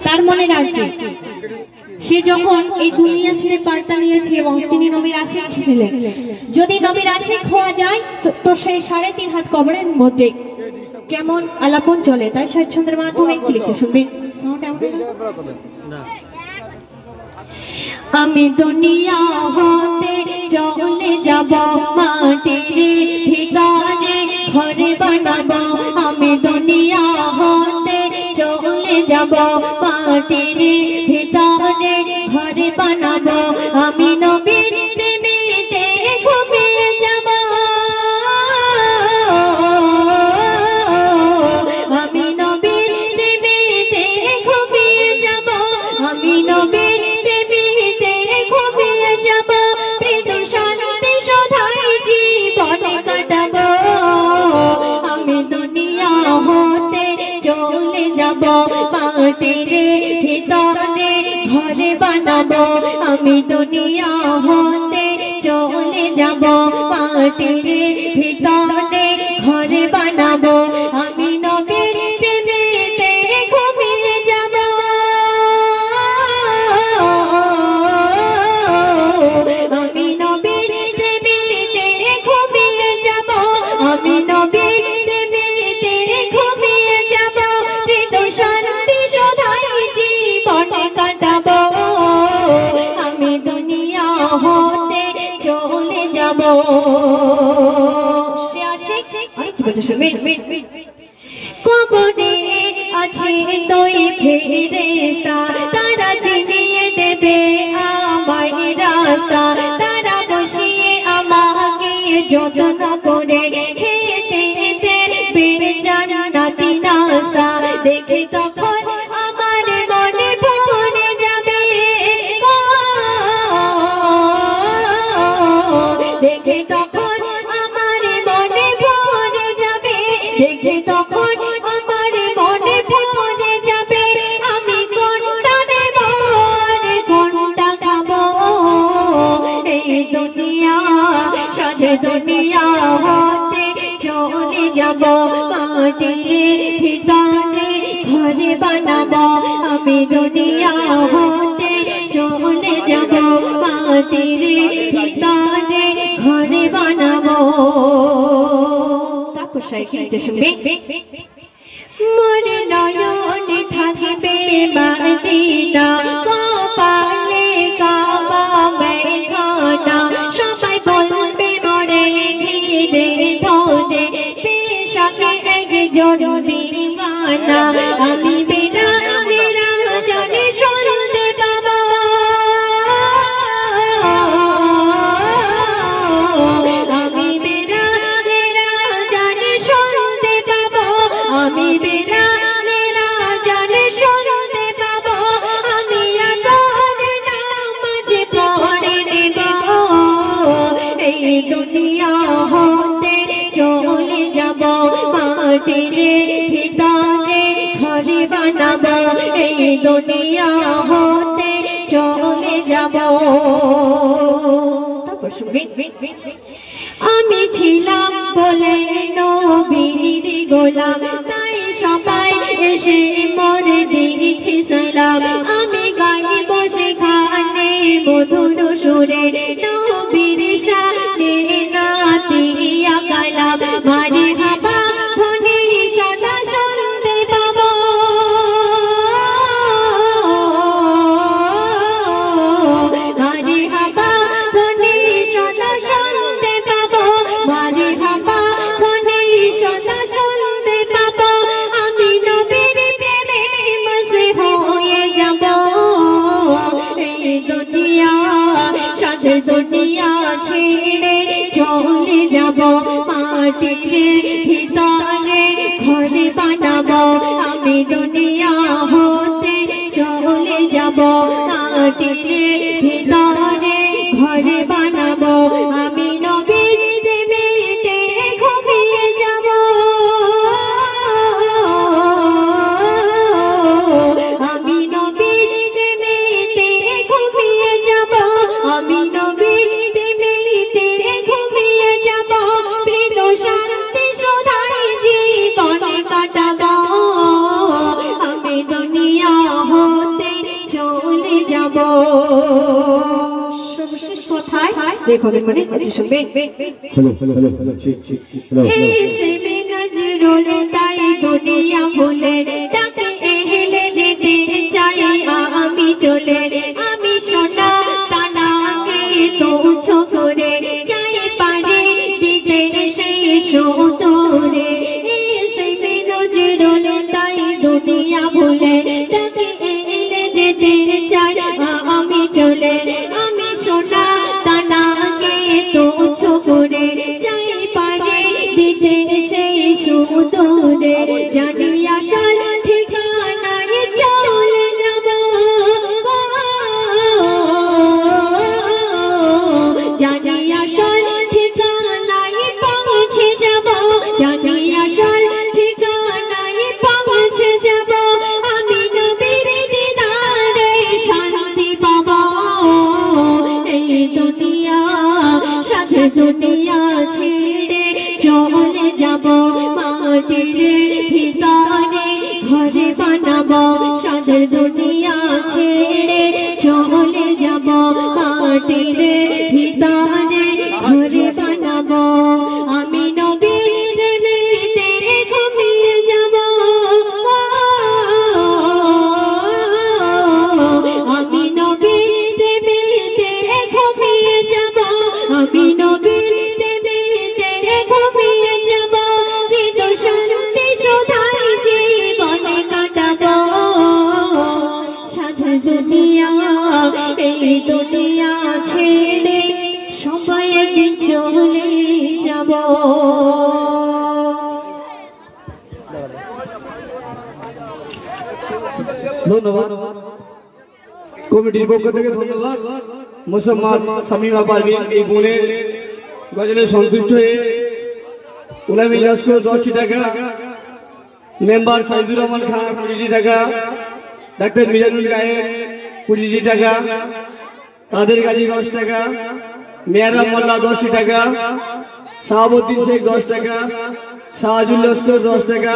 তার মনে রাখছে সে যখন এই দুনিয়া ছেড়ে পাল্টা নিয়েছে এবং তিনি নবীর আশিক ছিলেন, যদি নবীর আশিক হওয়া যায় তো সেই 3.5 হাত কবরের মধ্যে কেমন আলাপন চলে, তাই স্বচ্ছন্দের মাধ্যমে লিখতে শুনবেন। আমি দুনিয়া হতে চলে যাব, মাটির ভিতরে ঘর বানাবো। আমি দুনিয়া হতে চলে যাব, মাটির ভিতরে ঘর বানাবো। আমি নবীর প্রেমেতে ঘুমিয়ে যাব, আমি নবীর প্রেমেতে ঘুমিয়ে যাব, আমি নবীর প্রেমেতে ঘুমিয়ে যাব। প্রীত শান্তি সদাই জীবনে কাটাবো। আমি দুনিয়া হতে চলে যাব, মাটির ভিতরে ঘর বানাবো। আমি দুনিয়া হতে চলে যাব, মাটির ভিতরে ঘর বানাবো। আমি নবীর প্রেমেতে ঘুমিয়ে যাব, আমি নবীর প্রেমেতে ঘুমিয়ে যাব, আমি নবীর প্রেমেতে ঘুমিয়ে যাব। প্রীত শান্তি সদাই জীবনে কাটাবো। আমি দুনিয়া হতে চলে যাব। সে আশিক আর কি বলছে শুনবেন। কবরে আছে দুই ফেরেশতা, তারা চিনিয়ে দেবে আমায় রাস্তা। তারা বসিয়ে আমাকে যত্ন করে খেতে দেবে জান্নাতি নাস্তা। দেখে তখন আমার মনে ভরে যাবে, দেখে তখন আমার মনে ভরে যাবে, দেখে তখন আমার মনে ভরে যাবে। আমি কোনটা নেব আর কোনটা খাবো, এই দুনিয়া সাথে দুনিয়া হতে চলে যাব, মাটির ভিতরে ঘর বানাবো। আমি দুনিয়া হতে চলে যাব, মাটির ভিতরে ঘর বানাবো। তারপর সাইকেলতে শুনবে। মোর নয়নে থাকবে মদিনা, কপালে কাবা মেঘনা। সবাই বলবে মোরে ঘিরে ধরে, পেশাকে একজন দিওয়ানা। আমি বিনা বিনা জানি শুনতে পাবো, আমি বিনা বিনা জানি শুনতে পাবো, আমি বিনা বিনা জানি শুনতে পাবো। আমি এখন নামাজ পড়ে নেব, এই দুনিয়া হতে চলে যাব, মাটির ভিতরে ঘর বানাবো। এই দুনিয়া হতে চলে যাব। তারপর শুনবেন। আমি ছিলাম বলে নবীর গোলাম, তাই সবাই এসে মোরে দিয়েছে সালাম। আমি গাইব সেখানে মধুর সুরে, নবীর শানে নাতিয়া কালাম। মারে হাবা ধ্বনি সদা শুনতে পাবো, মারে হাবা ধ্বনি সদা শুনতে পাবো, মারে হাবা ধ্বনি সদা শুনতে পাবো। আমি নবীর প্রেমে মজে হয়ে যাব, এই দুনিয়া সাথে দুনিয়া ছেড়ে চলে যাব, মাটির ভিতরে ঘর বানাবো। আমি দুনিয়া হতে চলে যাব, মাটির ভিতরে ঘর বানাবো। আমি নবীর প্রেমেতে ঘুমিয়ে যাব, আমি নবীর প্রেমেতে ঘুমিয়ে যাব, আমি নবীর প্রেমেতে ঘুমিয়ে যাব। প্রীত শান্তি সদাই জীবনে কাটাবো। আমি দুনিয়া সর্বশেষ কথায় রেকর্ডিং মানে কথা শুনবে। তাই দুনিয়া ভুলে তাকে এহেলে যেতে চাই আমি চলে, আমি সোনা তানাকে তুচ্ছ করে চাই পারে দিতে সেই সুতরে। তাই দুনিয়া ভুলে তাকে এহেলে যেতে চাই আমি চলে, আমি সোনা তানাকে তুচ্ছ করে চাই পারে দিতে সেই সুতরে। জানি আসার ঠিকানায় চলে যাব, জানি আসার ঠিকানায় পৌঁছে যাব, জানি আসার ঠিকানায় পৌঁছে যাব। আমি নবীর দিদারে শান্তি পাব, এই দুনিয়া সাথে দুনিয়া ছেড়ে চলে যাব। মাটির ভিতরে ঘরে বানাবো, সাথে দুনিয়া ছেড়ে চলে যাব। মাটির ভিতরে ঘরে বানাবো, আমি নবীর প্রেমেতে ঘুমিয়ে যাব, আমি নবীর প্রেমেতে ঘুমিয়ে যাব, আমি নবীর প্রেমেতে ঘুমিয়ে যাব। শান্তি সুধাই জীবনে কাটাবো, সাথে দুনিয়া এই দুনিয়া ছেড়ে সবাই একদিন চলে যাব। ধন্যবাদ কমিটির পক্ষ থেকে, ধন্যবাদ মুসলমান শামীমা পারভিন এই বোনের গজলে সন্তুষ্ট হয়ে উলামি লস্কর 10 টাকা, মেম্বার সাইদুর রহমান খান 20 টাকা, ডাক্তার মিজানুল গায়ের 20 টাকা, কাদের গাজী 10 টাকা, মেহরাব মোল্লা 10 টাকা, শাহাবুদ্দিন শেখ 10 টাকা, শাহজুল লস্কর 10 টাকা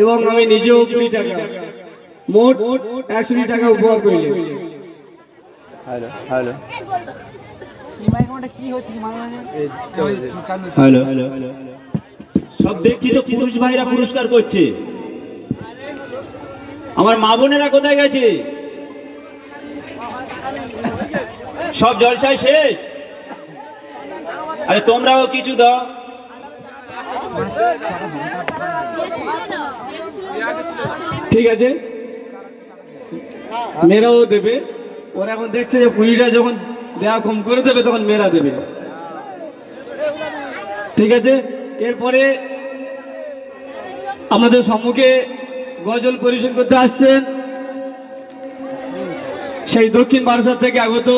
এবং আমি নিজেও 20 টাকা, মোট 120 টাকা উপহার করিলেন। হ্যালো হ্যালো হ্যালো সব দেখছি তো পুরুষ ভাইরা পুরস্কার করছে, আমার মা বোনেরা কোথায় গেছে? সব জলসায় শেষ? আরে তোমরাও কিছু দাও। ঠিক আছে, মেয়েরাও দেবে। ওরা এখন দেখছে যে পুলিশরা যখন দেওয়া কম করে দেবে তখন মেয়েরা দেবে। ঠিক আছে, এরপরে আমাদের সম্মুখে গজল পরিবেশন করতে আসছেন সেই দক্ষিণ বারাসাত থেকে আগত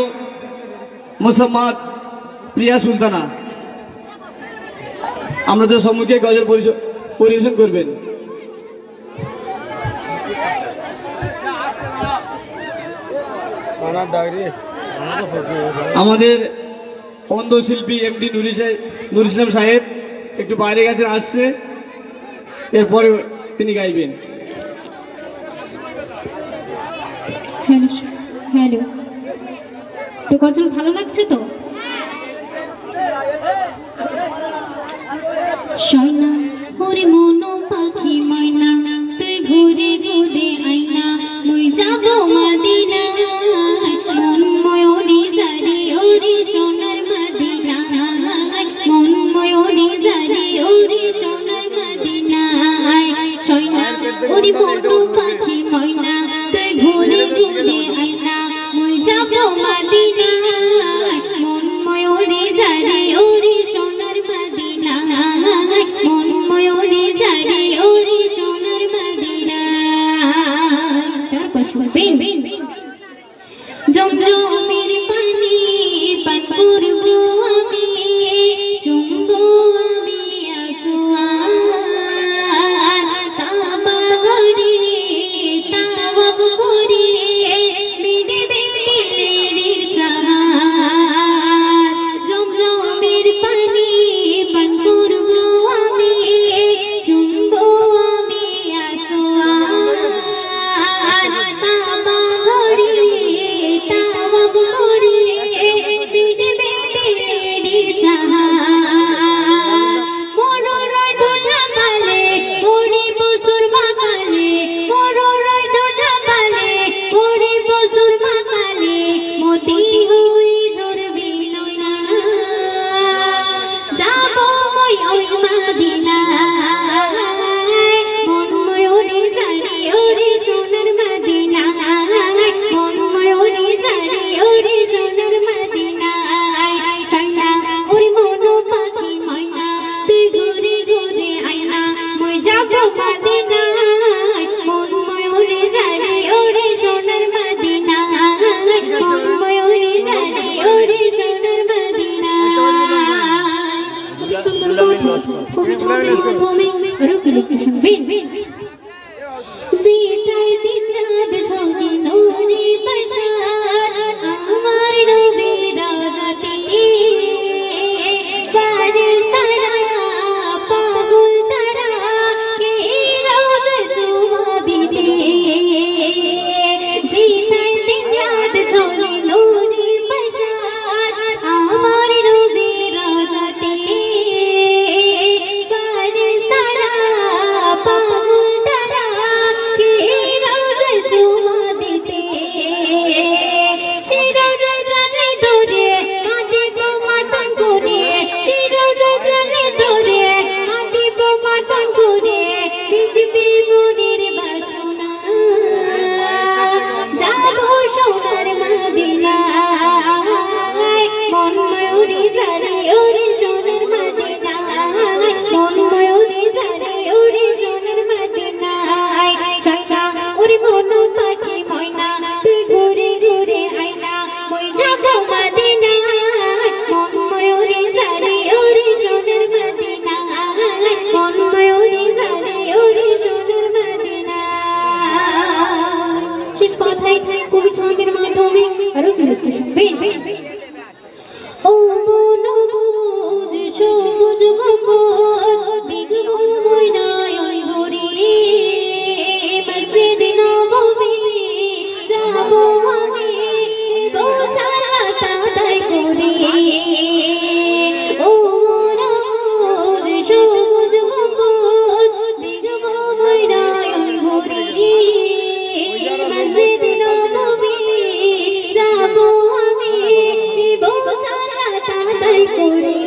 মোসাম্মদ প্রিয়া সুলতানা, আমাদের সম্মুখে গজল পরিবেশন করবেন। আমাদের অন্ধ শিল্পী এমডি নুর ইসলাম সাহেব একটু বাইরে গেছে, আসছে, এরপরে তিনি গাইবেন। হ্যালো, তো গজল ভালো লাগছে তো? সয়না ওরে মনো পাখি ময়না, তুই ঘুরে ঘুরে আইনা, মুই যাব মদিনা, মন ময়ূরী জারি ওরে সোনার মদিনা, মন ময়ূরী জারি ওরে সোনার মদিনা। সয়না ওরে মনো পাখি ময়না, তুই ঘুরে ঘুরে আইনা, মুই যাব মদিনা, মন ময়ূরী জারি ওরে সোনার মদিনা, মন ময়ূরী জারি ওরে সোনার মদিনা। তারপর শুনবেন, জমজমের পানি পান করব আমি, চুম্বো আমি আসোয়ান, তাওবা করে মিলে কথায় কবি ছন্দের মাধ্যমে আরো কি লিখতে শুনবেন। ও মনোবুদ সবুজ গম্বুজ দিগন্ত ময়নায় ভরে মসজিদ নববী যাব আমি দো সালাত আদায় করে। ও মনোবুদ সবুজ গম্বুজ দিগন্ত ময়নায় ভরে মসজিদ নববী যাব আমি দো সালাত আদায় করে।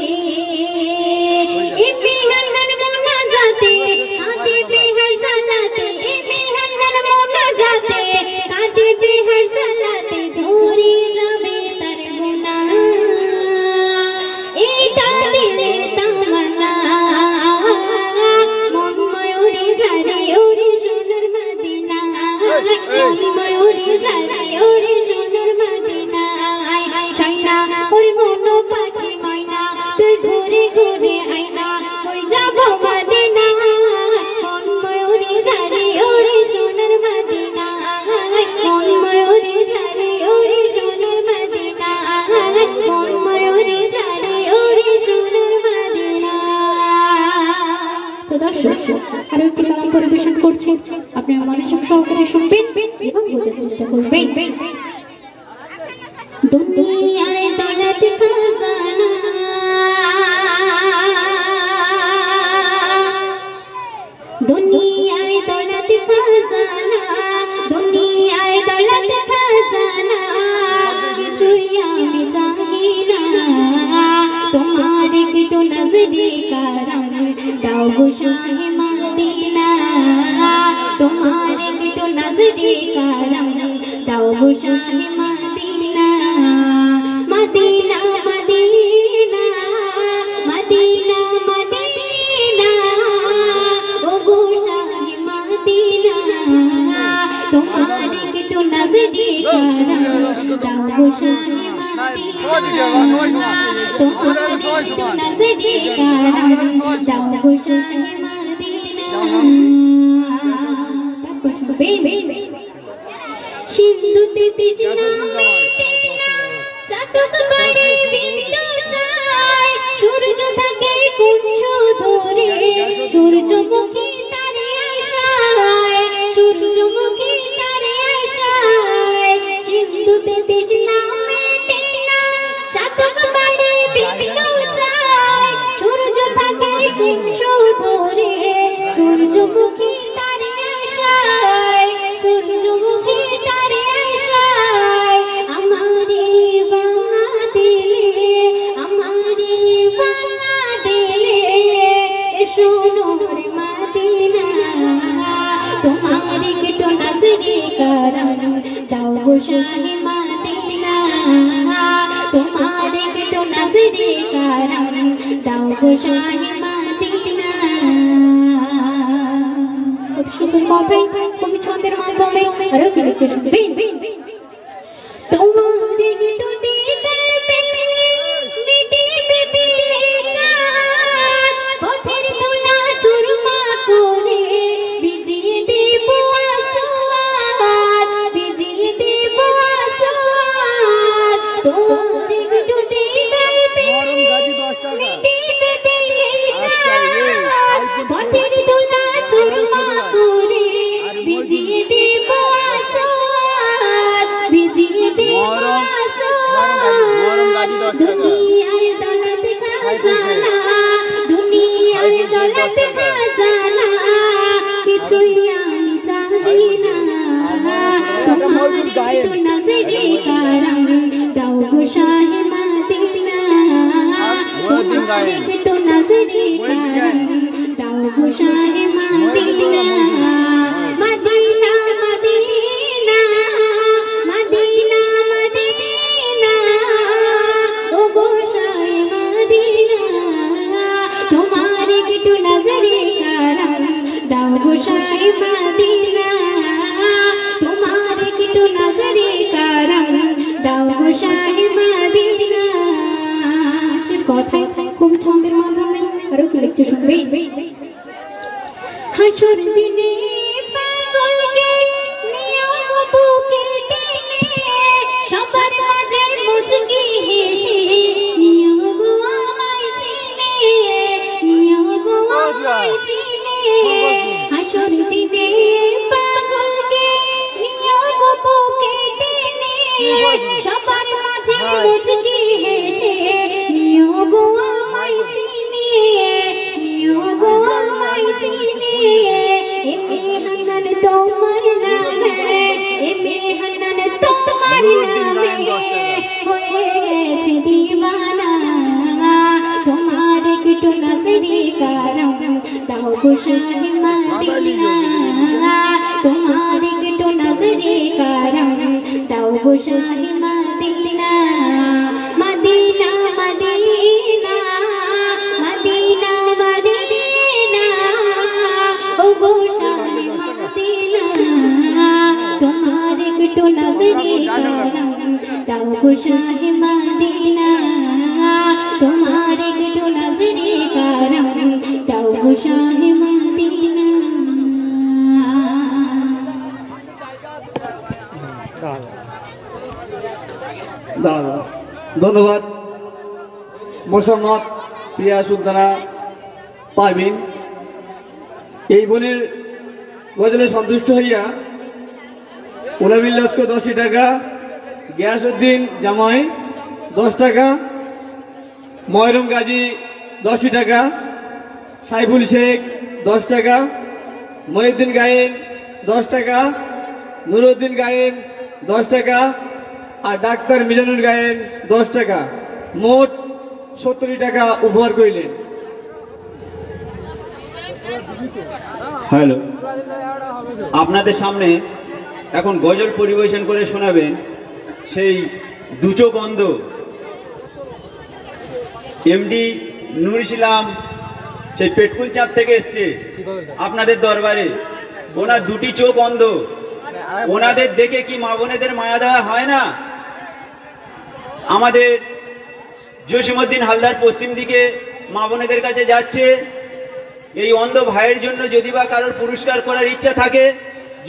ইমিহান্নান মোনাজাতে কাঁদিবে হর সালাতে, ইমিহান্নান মোনাজাতে কাঁদিবে হর সালাতে, ঝরে যাবে তার গুনাহ এটা দিলের তামান্না। মন ময়ূরে ঝরে ওরে সোনার মদিনা, মন ময়ূরে ঝরে ওরে সোনার মদিনা। শাইনা ওর মন পাখি ময়না তুই ঘুরে ঘুরে আইনা ওই যাব মদিনা। মন ময়ূরে ঝরে ওরে সোনার মদিনা, মন ময়ূরে ঝরে ওরে সোনার মদিনা, মন ময়ূরে ঝরে ওরে সোনার মদিনা। তো দর্শক আরো একটি গান পরিবেশন করছি, আপনারা মনোযোগ সহকারে শুনবেন এবং বোঝার চেষ্টা করবেন। দুনিয়ার দৌলত খাজানা, দুনিয়ার দৌলত খাজানা, দুনিয়ার দৌলত খাজানা কিছুই আমি চাহি না। তোমার একটু নজরে কারম দাও গো শাহে মদিনা, তোমার একটু নজরে কারম দাও গো শাহে Medina. Medina Medina Medina Medina ও গো শাহে মদিনা, তোমার একটু নজরে কারম দাও গো শাহে মদিনা, তোমার একটু নজরে কারম দাও গো শাহে মদিনা। সিন্ধুতে তৃষ্ণা মেটে না, চাতক বাড়ি বিন্দু চায়, সূর্য থাকে কুঞ্জ ধরে সূর্যমুখী তারে আশায়, সূর্যমুখী তারে আশায়। সিন্ধুতে তৃষ্ণা মেটে না, চাতক বাড়ি বিন্দু চায়, সূর্য থাকে কুঞ্জ ধরে সূর্যমুখী তারে আশায়, সূর্যমুখী তারে আশায়। আমারে বাংলা দিলে, আমারে বাংলা দিলে শোনো রে মদিনা, তোমার একটু নজরে কারম দাও গো শাহে মদিনা, তোমার একটু নজরে কারম দাও গো শাহে মদিনা। সুন্দর কথাই কবি ছন্দের মাধ্যমে আরো কি লিখতে শুনবেন। তোমার একটু দিদার পেলে মিটিবে দিলে চাঁদ, পথের দোলা সুরমা করে ভিজিয়ে দেব আসোয়াদ, ভিজিয়ে দেব আসোয়াদ। তোমার একটু দিদার পেলে মিটিবে দিলে চাঁদ, পথের দোলা সুরমা করে ভিজিয়ে দেব আসোয়াদ, ভিজিয়ে দেব আসোয়াদ। দুনিয়ার দৌলত খাজানা, দুনিয়ার দৌলত খাজানা কিছুই আমি চাহি না। তোমার একটু নজরে কারম দাও গো শাহে মদিনা, তোমার একটু নজরে কারম দাও গো শাহে Medina. Medina Medina Medina Medina ও গো শাহে মদিনা, তোমার একটু নজরে কারম দাও গো শাহে মদিনা, তোমার একটু নজরে কারম দাও গো শাহে মদিনা। কথায় খুব ছন্দের মাধ্যমে আরো কি লিখতে শুনবেন। হাসর দিনে পাগলকে নিয়ম বুকে মুচকি হেসে নিও গো আমায় চিনিয়ে, নিও গো আমায় চিনিয়ে। এ মেহান্নান তোমার নামে, এ মেহান্নান তোমার নামে হয়ে গেছে দিওয়ানা। তোমার একটু নজরে কারম দাও গো শাহে মদিনা, তোমার একটু নজরে কারম দাও গো শাহে Medina. Medina Medina Medina Medina ও গো শাহে মদিনা, তোমার একটু নজরে কারম দাও গো শাহে মদিনা, তোমার একটু নজরে কারম দাও গো শাহে মদিনা। ধন্যবাদ মোসাম্মদ প্রিয়া সুলতানা পারভিন। এই বোনের গজলে সন্তুষ্ট হইয়া উলামিল লস্কর 10 টাকা, গিয়াসউদ্দিন জামাই 10 টাকা, ময়রম গাজী 10 টাকা, সাইফুল শেখ 10 টাকা, মহিউদ্দিন গায়েন 10 টাকা, নুরুদ্দিন গায়েন 10 টাকা আর ডাক্তার মিজানুর গায়েন 10 টাকা, মোট 70 টাকা উপহার করিলেন। হ্যালো, আপনাদের সামনে এখন গজল পরিবেশন করে শোনাবেন সেই দুচোখ অন্ধ এমডি নুর ইসলাম, সেই পেটকুল চাপ থেকে এসছে আপনাদের দরবারে। ওনার দুটি চোখ অন্ধ, ওনাদের দেখে কি মা বোনেদের মায়া দেওয়া হয় না? আমাদের জসিমউদ্দিন হালদার পশ্চিম দিকে মা বোনেদের কাছে যাচ্ছে। এই অন্ধ ভাইয়ের জন্য যদি বা কারোর পুরস্কার করার ইচ্ছা থাকে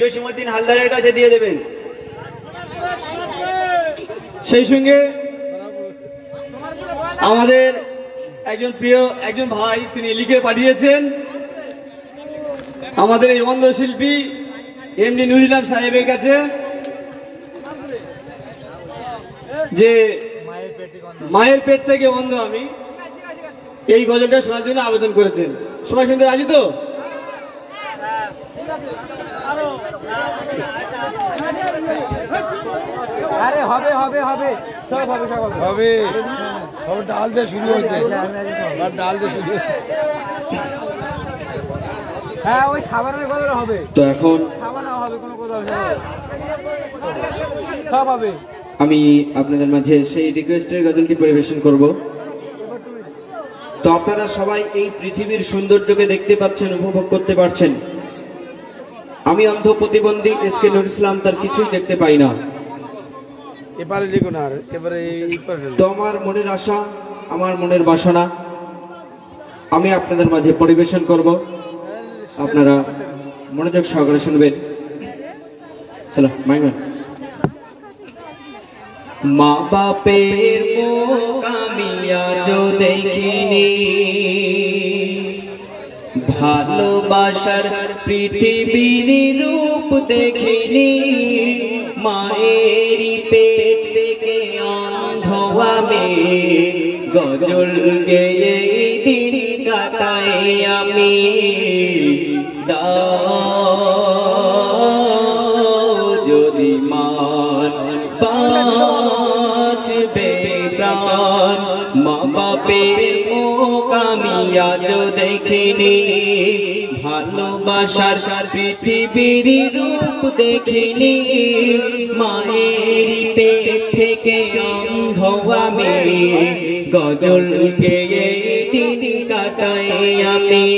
জসিমউদ্দিন হালদারের কাছে দিয়ে দেবেন। সেই সঙ্গে আমাদের একজন প্রিয় একজন ভাই তিনি লিখে পাঠিয়েছেন আমাদের এই অন্ধ শিল্পী এমডি নুর ইসলাম সাহেবের কাছে, যে মায়ের পেট থেকে অন্ধ আমি, এই গজলটা শোনার জন্য আবেদন করেছেন। সবাই শুনতে রাজি তো? আরে হবে হবে হবে সব হবে, সব হবে, সব ডাল দিয়ে শুরু হচ্ছে, ডাল দিয়ে শুরু। হ্যাঁ ওই সাবানের কথা হবে তো এখন সাবান হবে, কোনো কথা হবে, সব হবে। আমি আপনাদের মাঝে সেই রিকোয়েস্টের গজলটি পরিবেশন করব। তো আপনারা সবাই এই পৃথিবীর সৌন্দর্যকে দেখতে পাচ্ছেন, উপভোগ করতে পারছেন। আমি অন্ধ প্রতিবন্ধী এসকে নুর ইসলাম তার কিছুই দেখতে পাই না। এবারে লিখুন আর এবারে তো আমার মনের আশা, আমার মনের বাসনা আমি আপনাদের মাঝে পরিবেশন করব। আপনারা মনোযোগ সহকারে শুনবেন। চলো মাইমান। মা বাপের মুখ আমি আজও দেখিনি, ভালোবাসার পৃথিবীর রূপ দেখিনি, মায়ের পেট থেকে অন্ধ আমি গজল গেয়ে দিন কাটাই আমি। যদি মান বাঁচবে প্রাণ, মা বাপের মুখ আমি আজও দেখিনি, ভালোবাসার পৃথিবীর রূপ দেখিনি, মায়ের পেট থেকে অন্ধ আমি গজল গেয়ে দিন কাটাই আমি।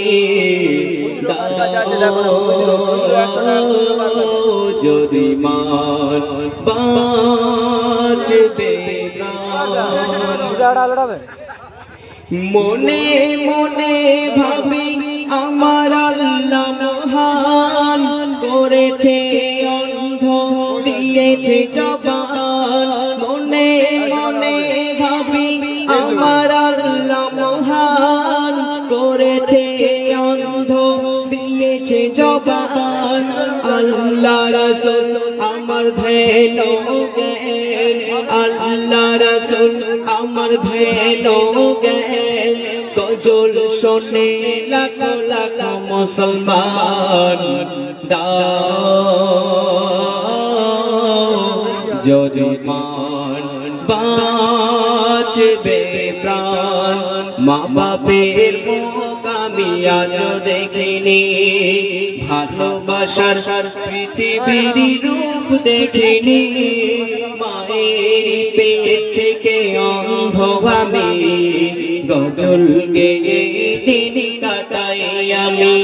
যদি মান বাঁচবে মনে মনে ভাবি আমার আল্লাহ মহান করেছে অন্ধ দিয়েছে জবান। মনে মনে ভাবি আমার আল্লাহ মহান করেছে অন্ধ দিয়েছে জবান। ভগবান আল্লাহ রাসূল আমার ধ্যান জ্ঞান আল্লাহ রাসূল আমার ধ্যান জ্ঞান গজল শোনে লাখ লাখ মুসলমান যদি মান বাঁচবে প্রাণ মা বাপের মুখ আমি আজ দেখিনি ভালোবাসার পৃথিবীর রূপ দেখিনি মায়ের পেট থেকে অন্ধ আমি গজল গেয়ে দিন কাটাই আমি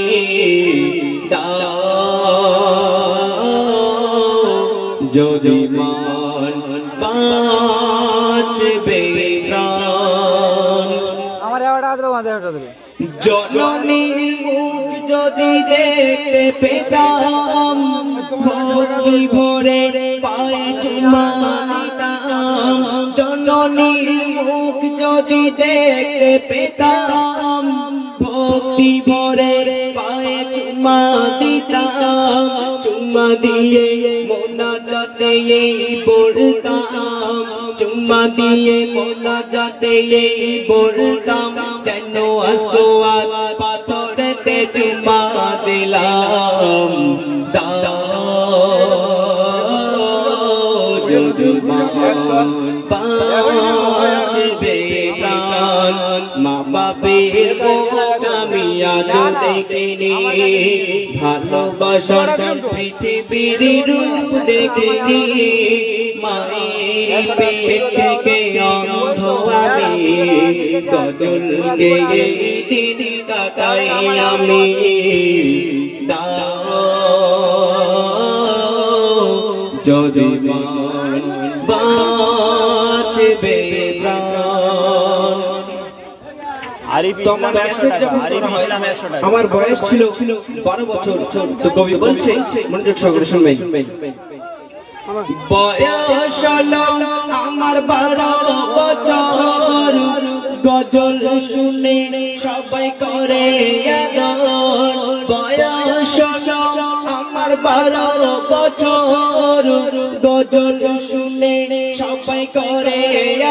যদি মান বাঁচবে প্রাণ জননীর মুখ যদি দেখতে পেতাম ভক্তি ভরে পায়ে চুমা দিতাম জননীর মুখ যদি দেখতে পেতাম ভক্তি ভরে পায়ে চুমা দিতাম চুমা দিয়ে মোনাজাতে পড়তাম চুমা দিয়ে মোনাজাতে পড়তাম যেন আসওয়াদ পাথরেতে চুমা দিলাম যদি বাঁচবে প্রাণ মা বাপের মুখ আমি আজ দেখিনি ভালোবাসার পৃথিবীর রূপ দেখিনি মায়ের পেট থেকে অন্ধ আমি গজল গেয়ে দিন কাটাই আমি যদি মান বাঁচবে প্রাণ আমার বয়স ছিল 12 বছর তো কবি বলছে মনোযোগ সহকারে শুনবেন বয়স হলো আমার 12 বছর গজল শুনে সবাই করে আদর বয়স হলো আমার 12 বছর গজল শুনে সবাই করে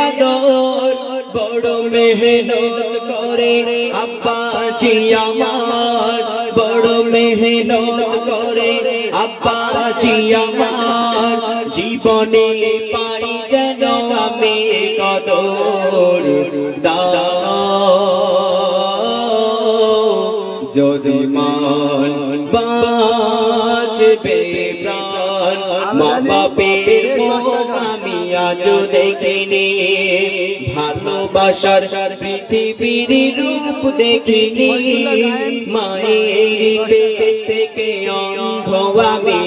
আদর বড় মেহনত করে আব্বাজি আমার বড় মেহনত করে আব্বাজি আমার জীবনে পাই যেন আমি কদর যদি মান বাঁচবে প্রাণ মা বাপের মুখ আমি আজ দেখিনি ভালোবাসার পৃথিবীর রূপ দেখিনি মায়ের পেট থেকে অন্ধ আমি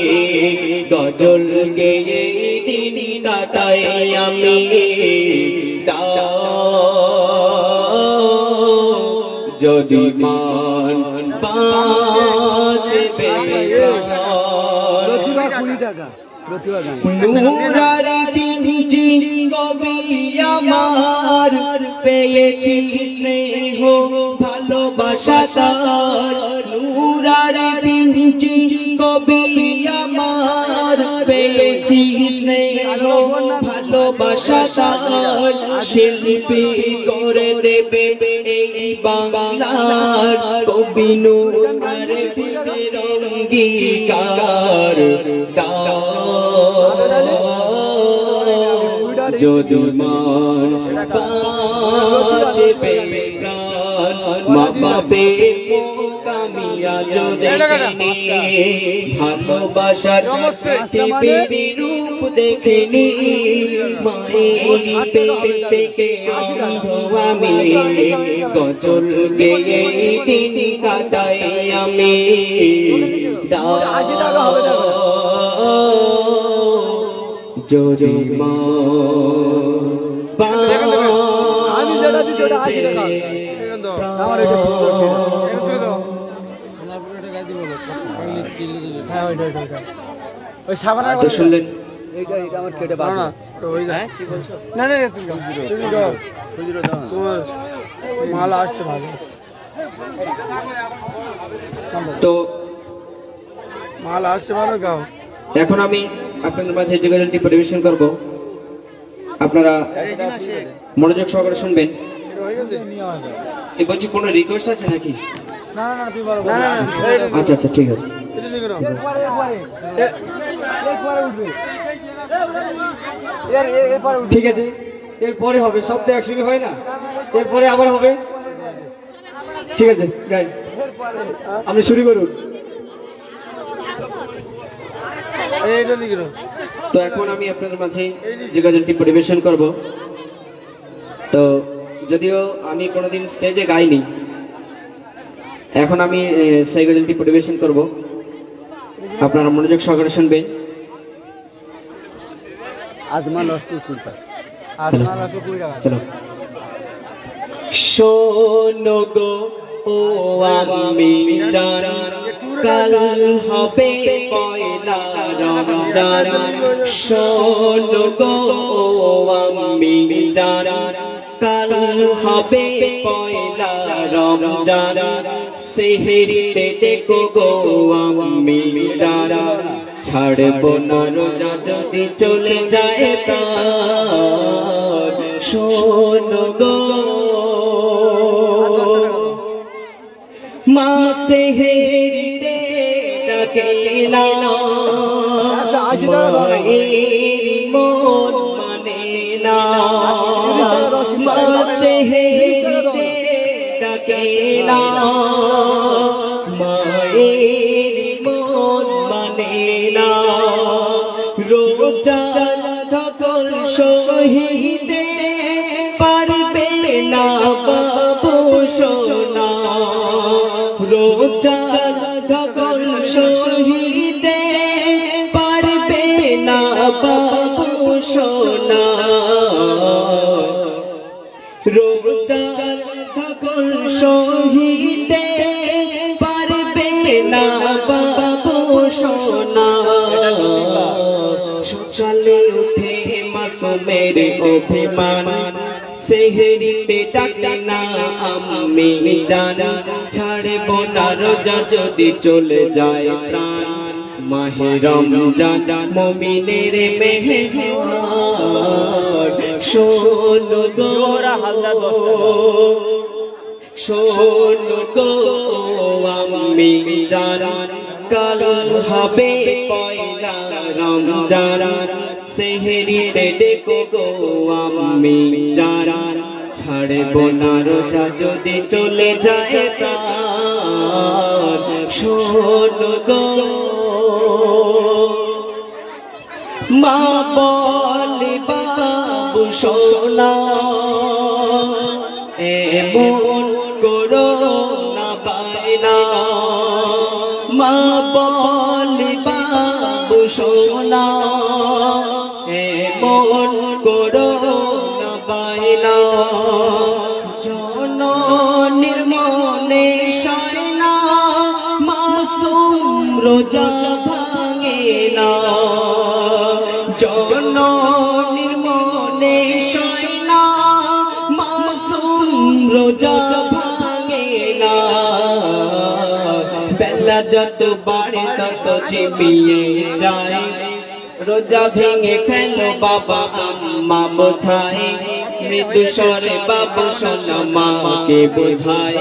গজল গেয়ে দিন কাটাই আমি যদি মান বাঁচবে নুরারি তিনজি কবি আমার পেয়েছি স্নেহ ভালোবাসা তার নুরারি তিনজি কবি আমার পেয়েছি স্নেহ ভালোবাসা তার শিল্পী করে দেবে এই বাংলার কবি নুরারি অঙ্গীকার যদি মান বাঁচবে প্রাণ মা বাপের মুখ আমি আজ দেখিনি ভালোবাসার পৃথিবীর রূপ দেখিনি মায়ের পেট থেকে অন্ধ আমি গজল গেয়ে দিন কাটাই আমি যদি শুনলেন মাল আসছে ভালো তো মাল আসছে ভালো গাও। এখন আমি আপনাদের মাঝে যে গজলটি পরিবেশন করব, আপনারা মনোযোগ সহকারে শুনবেন। এই বলছি কোনো রিকোয়েস্ট আছে নাকি? না না তুই বলো। আচ্ছা আচ্ছা ঠিক আছে। ঠিক আছে, এরপরে হবে, সব তো একসঙ্গে হয় না, এরপরে আবার হবে। ঠিক আছে গাই, আপনি শুরু করুন। তো এখন আমি আপনাদের মাঝে যে গজলটি পরিবেশন করব, তো যদিও আমি কোনোদিন স্টেজে গাইনি, এখন আমি সেই গজলটি পরিবেশন করব, আপনারা মনোযোগ সহকারে শুনবেন। চলো। শোনো গো ও আমি জানি কাল হবে পয়লা রমজান, শোনো গো ও আমি জানি কাল হবে পয়লা রমজান, সেহরিতে দেখো গো আমি জানি ছাড়বো না রোজা যদি চলে যায় প্রাণ, শোনো গো মা সেহরিতে ডাকে না, মায়ের মন মানে না, মা সেহরিতে ডাকে না, মায়ের মন মানে না, রোজা সকল শহীদে পারবে না বাবু সোনা, রোজা সকল শহীদে পারবে না বাবু সোনা, রোজা সকল শহীদে পারবে না বাবু সোনা, সকালে উঠে মাসুমের অভিমান, সেহরিতে ডাকে না আমি জানি ছাড়ব না রোজা যদি চলে যায় প্রাণ, মাহে রমজান মুমিনের মেহমান, শোনো গো শোনো গো আমি জানি কাল হবে পয়লা রমজান, সেহরিতে দেখো গো আমি জানি ছাড়ব না রোজা যদি চলে যায় প্রাণ, শোনো গো মা বলে বাবু সোনা এমন করো না বাইনা, মা বলে বাবু সোনা এমন করো না বাইনা, জননীর মনে শয়না মাসুম রোজা ভাঙে না, জননীর মনে শয়না মাসুম রোজা ভাঙে না, বেলা যত বাড়ে তত ঝিমিয়ে যায়, রোজা ভেঙে ফেলো বাবা আম্মা বোঝায়, মৃদু স্বরে বাবা সোনা মাকে বোঝায়,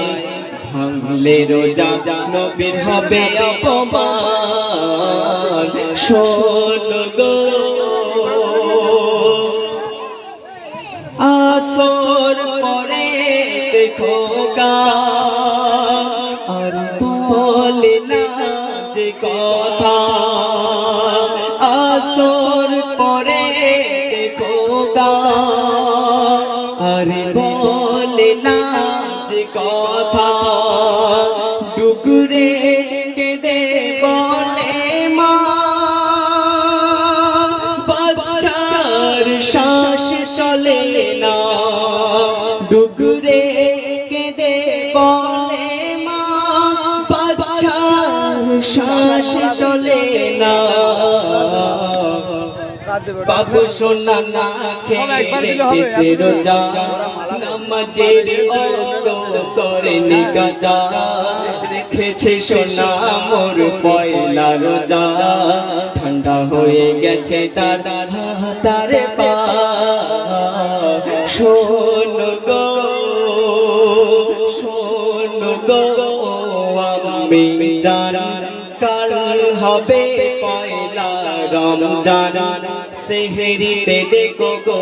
ভাঙলে রোজা নবীর হবে অপমান, শোনো গো আসর পরে দেখো গা আর বলে না যে কথা, আসর পরে দেখো গা আর বলে না যে কথা, ডুকরে কেঁদে বলে মা বাচ্চার শ্বাস চলে না, ডুকরে কেঁদে বলে মা বাচ্চার শ্বাস চলে না, বাবু সোনা না খেয়ে রোজা নামাজের অঙ্গ করেনি কাজা রেখেছে সোনা মোর পয়লা রোজা ঠান্ডা হয়ে গেছে তার পা শোন গো আমি জানা কাল হবে পয়লা রমজান সেহরিতে দেখো গো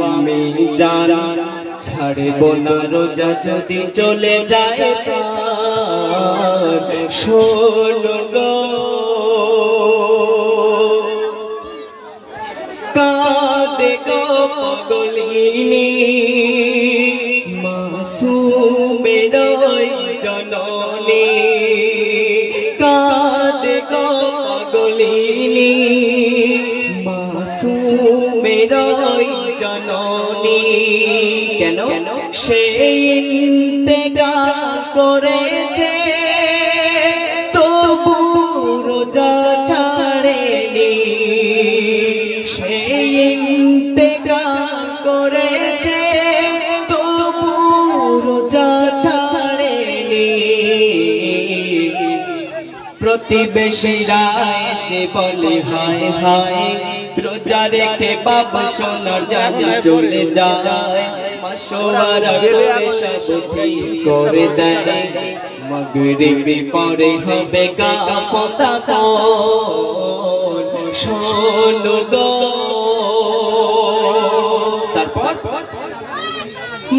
আমি জানা ছাড়ব না রোজা যদি চলে যায় প্রাণ শোন গো কাঁদে গো পাগলিনী মাসুমের জননী কাঁদে গো পাগলিনী মাসুমের জননী কেন সেই ইন্তেকাল করেছে তবু রোজা ছাড়েনি সেই ইন্তেকাল করেছে তবু রোজা ছাড়েনি প্রতিবেশীরা এসে বলে হায় হায় রোজা রেখে বাবা সোনার জানে চলে যায় মাসোয়ারা করে সব ঠিক করে দেয় মাগরিবি পরে হবে কাফতা শোন গো তারপর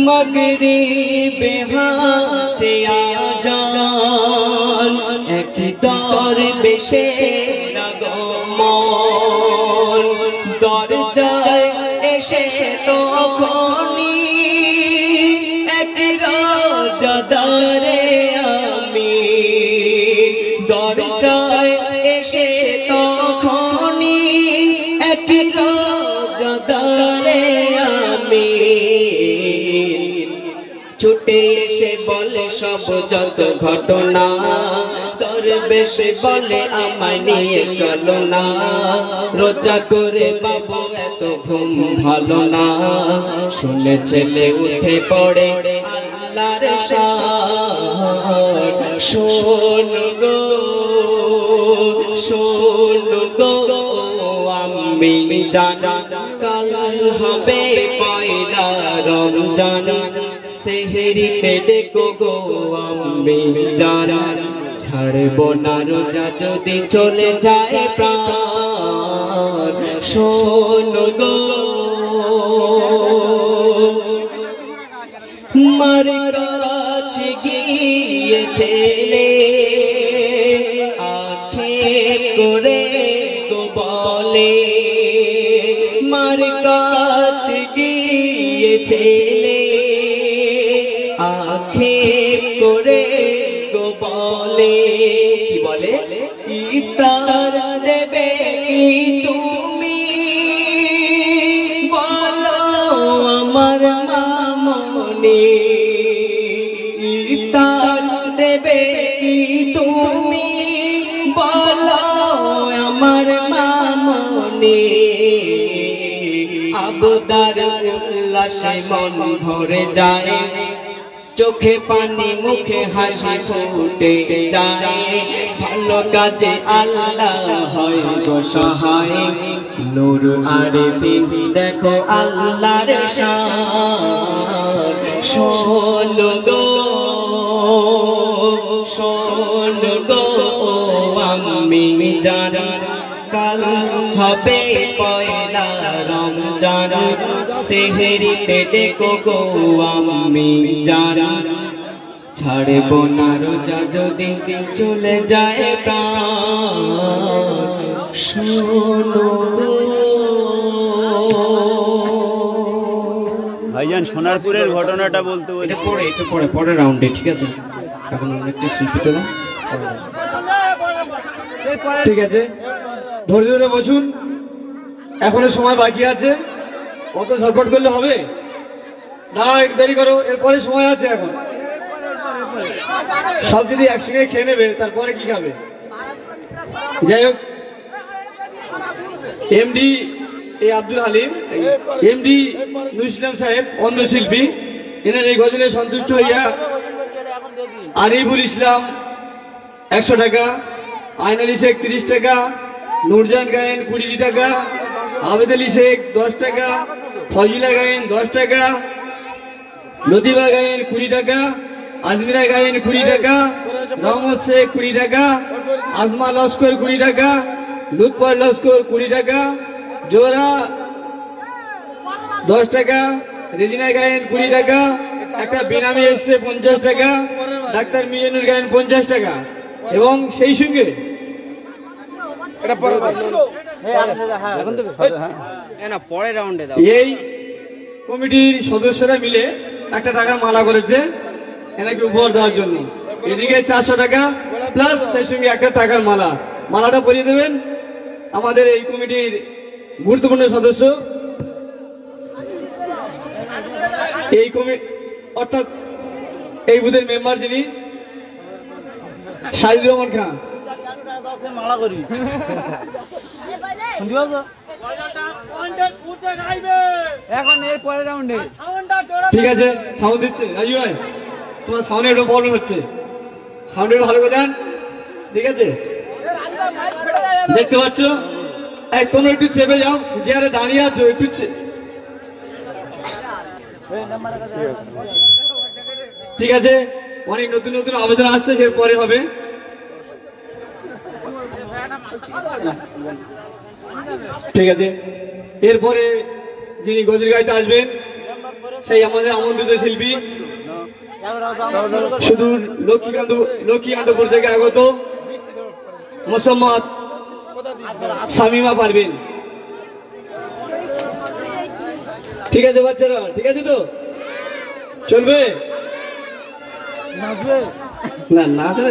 মাগরিবে হাসে আজান এক দর বেশে আগমন দরজায় এসে তখনই এক রাজাদারে আমি দরজায় এসে তখনই এক রাজাদারে আমি ছুটে এসে বলে সব যত ঘটনা দরবেশে বলে আমায় নিয়ে চলো না রোজা করে বাবু এত ঘুম ভালো না শুনে ছেলে উঠে পড়ে আল্লাহর শান শোন গো আমি জানা কাল হবে পয়লা রমজান সেহরিতে দেখো গো আমি জানা ছাড়ব না রোজা যদি চলে যায় প্রাণ শোন গো মার কাছে গিয়ে ছেলে আখের করে তো বলে মার কাছে গিয়ে ছেলে আখের করে তো বলে কি বলে ইফতার দেবে কি তুমি বলো আমার মামনি ইফতার দেবে কি তুমি বলো আমার মামনি আবদার উল্লাসে মন ভরে যায় চোখে পানি মুখে হাসি ফুটে যায় ভালো কাজে আল্লাহ হয় গো সহায় নূর আরিফিন দেখো আল্লাহর শান শোন গো আমি জানা কাল হবে পয়লা রমজান সেহরিতে দেখো গো আমি জানা ছাড়ব না রোজা যদি চলে যায় প্রাণ শোনো ভাইজান সোনারপুরের ঘটনাটা বলতে বলছি একটু পরে রাউন্ডে ঠিক আছে এখন আমরা একটু শিল্পী দেবো ঠিক আছে ধৈর্য ধরে বসুন এখনো সময় বাকি আছে অত ঝটপট করলে হবে দাঁড়াও একটু দেরি করো এরপরে সময় আছে এখন সব যদি একসঙ্গে খেয়ে নেবে তারপরে কি খাবে যাই হোক এমডি এই আব্দুল হালিম, এমডি নুর ইসলাম সাহেব অন্ধশিল্পী, এনার এই গজলে সন্তুষ্ট হইয়া আরিফুল ইসলাম 100 টাকা, আইন আলী শেখ 30 টাকা, নুরজান গায়েন 20 টাকা, আবেদ আলী শেখ 10 টাকা, ফজিলা গায়েন 10 টাকা, লতিফা গায়েন 20 টাকা, আজমিরা গায়েন 20 টাকা, রহমত শেখ 20 টাকা, আজমা লস্কর 20 টাকা, লুৎফর লস্কর 20 টাকা, জোরা 10 টাকা, রেজিনা গায়েন 20 টাকা, একটা বেনামি এসছে 50 টাকা, ডাক্তার মিজানুর গায়েন 50 টাকা, এবং সেই সঙ্গে এই কমিটির সদস্যরা মিলে একটা টাকার মালা করেছে এনাকে উপহার দেওয়ার জন্য। এদিকে 400 টাকা প্লাস সেই সঙ্গে একটা টাকার মালা, মালাটা পরিয়ে দেবেন আমাদের এই কমিটির গুরুত্বপূর্ণ সদস্য, এই কমিটি অর্থাৎ এই বুথের মেম্বার যিনি সাইদুর রহমান খান। ঠিক আছে, সাউন্ড দিচ্ছে রাজু ভাই, তোমার সাউন্ডে একটু প্রবলেম হচ্ছে, সাউন্ড একটু ভালো করে দেন। ঠিক আছে, দেখতে পাচ্ছ, তোমরা একটু চেপে যাও, যে আরে দাঁড়িয়ে আছো একটু ঠিক আছে, অনেক নতুন নতুন আবেদন আসছে, সে পরে হবে। ঠিক আছে, এরপরে যিনি গজল গাইতে আসবেন সেই আমাদের আমন্ত্রিত শিল্পী সুদূর লক্ষ্মীকান্তপুর থেকে আগত মোসাম্মদ শামিমা পারভিন। ঠিক আছে বাচ্চারা, ঠিক আছে তো চলবে না, নাচ না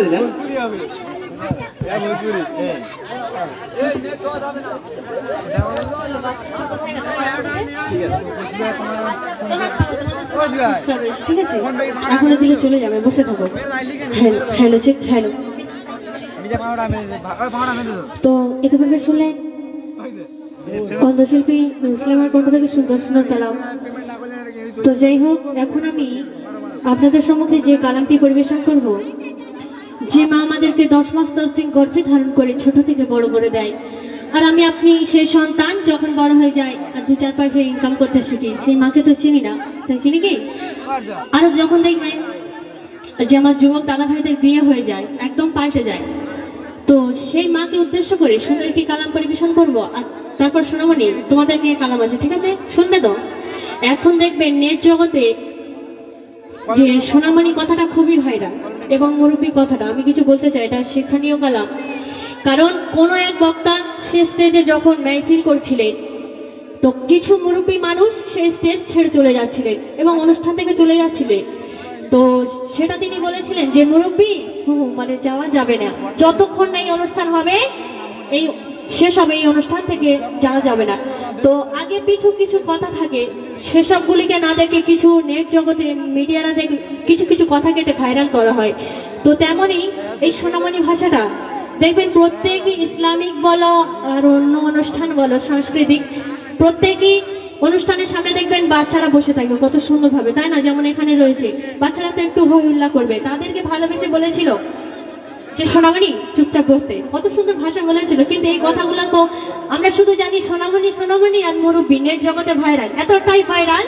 ঠিক আছে, এখন দিকে চলে যাবে, বসে থাকো। Hello check, hello. তো এখানে শুনলেন কণ্ঠশিল্পী ইসলামের কণ্ঠ থেকে সুন্দর সুন্দর কালাম। তো যাই হোক, এখন আমি আপনাদের সম্মুখে যে কালামটি পরিবেশন করব, যে মা আমাদেরকে 10 মাস 10 দিন গর্ভে ধারণ করে ছোট থেকে বড় করে দেয়, আর আমি আপনি সেই সন্তান যখন বড় হয়ে যায় আর 2-4 পয়সা ইনকাম করতে শিখি, সেই মাকে তো চিনি না, তাই চিনি কি? আর যখন দেখবেন যে আমার যুবক দাদা ভাইদের বিয়ে হয়ে যায়, একদম পাল্টে যায়, তো সেই মাকে উদ্দেশ্য করে সুন্দর একটি কালাম পরিবেশন করব, আর তারপর শোনাবনি তোমাদের নিয়ে কালাম আছে। ঠিক আছে, শুনবে তো? এখন দেখবেন নেট জগতে যে সোনামণি কথাটা খুবই ভাইরাল, এবং মুরব্বী কথাটা আমি কিছু বলতে চাই, এটা শিক্ষণীয় কালাম। কারণ কোন এক বক্তা সে স্টেজে যখন মাহফিল করছিলেন, তো কিছু মুরব্বী মানুষ সেই স্টেজ ছেড়ে চলে যাচ্ছিলেন এবং অনুষ্ঠান থেকে চলে যাচ্ছিলেন। তো সেটা তিনি বলেছিলেন যে মুরব্বী মানে যাওয়া যাবে না, যতক্ষণ না এই অনুষ্ঠান হবে, এই শেষ হবে, এই অনুষ্ঠান থেকে যাওয়া যাবে না। তো আগে পিছু কিছু কথা থাকে, সেসবগুলিকে না দেখে কিছু নেট জগতে মিডিয়ারা দেখে কিছু কিছু কথা কেটে ভাইরাল করা হয়। তো তেমনই এই সোনামণি ভাষাটা দেখবেন প্রত্যেকই ইসলামিক বলো আর অন্য অনুষ্ঠান বলো সাংস্কৃতিক, প্রত্যেকই অনুষ্ঠানের সামনে দেখবেন বাচ্চারা বসে থাকবে কত সুন্দরভাবে, তাই না? যেমন এখানে রয়েছে বাচ্চারা তো একটু হই হুল্লা করবে, তাদেরকে ভালোবেসে বলেছিল যে সোনামণি চুপচাপ বসতে, কত সুন্দর ভাষা বলেছিল। কিন্তু এই কথাগুলো তো আমরা শুধু জানি সোনামণি সোনামণি আর মুরব্বী, নেট জগতে ভাইরাল, এতটাই ভাইরাল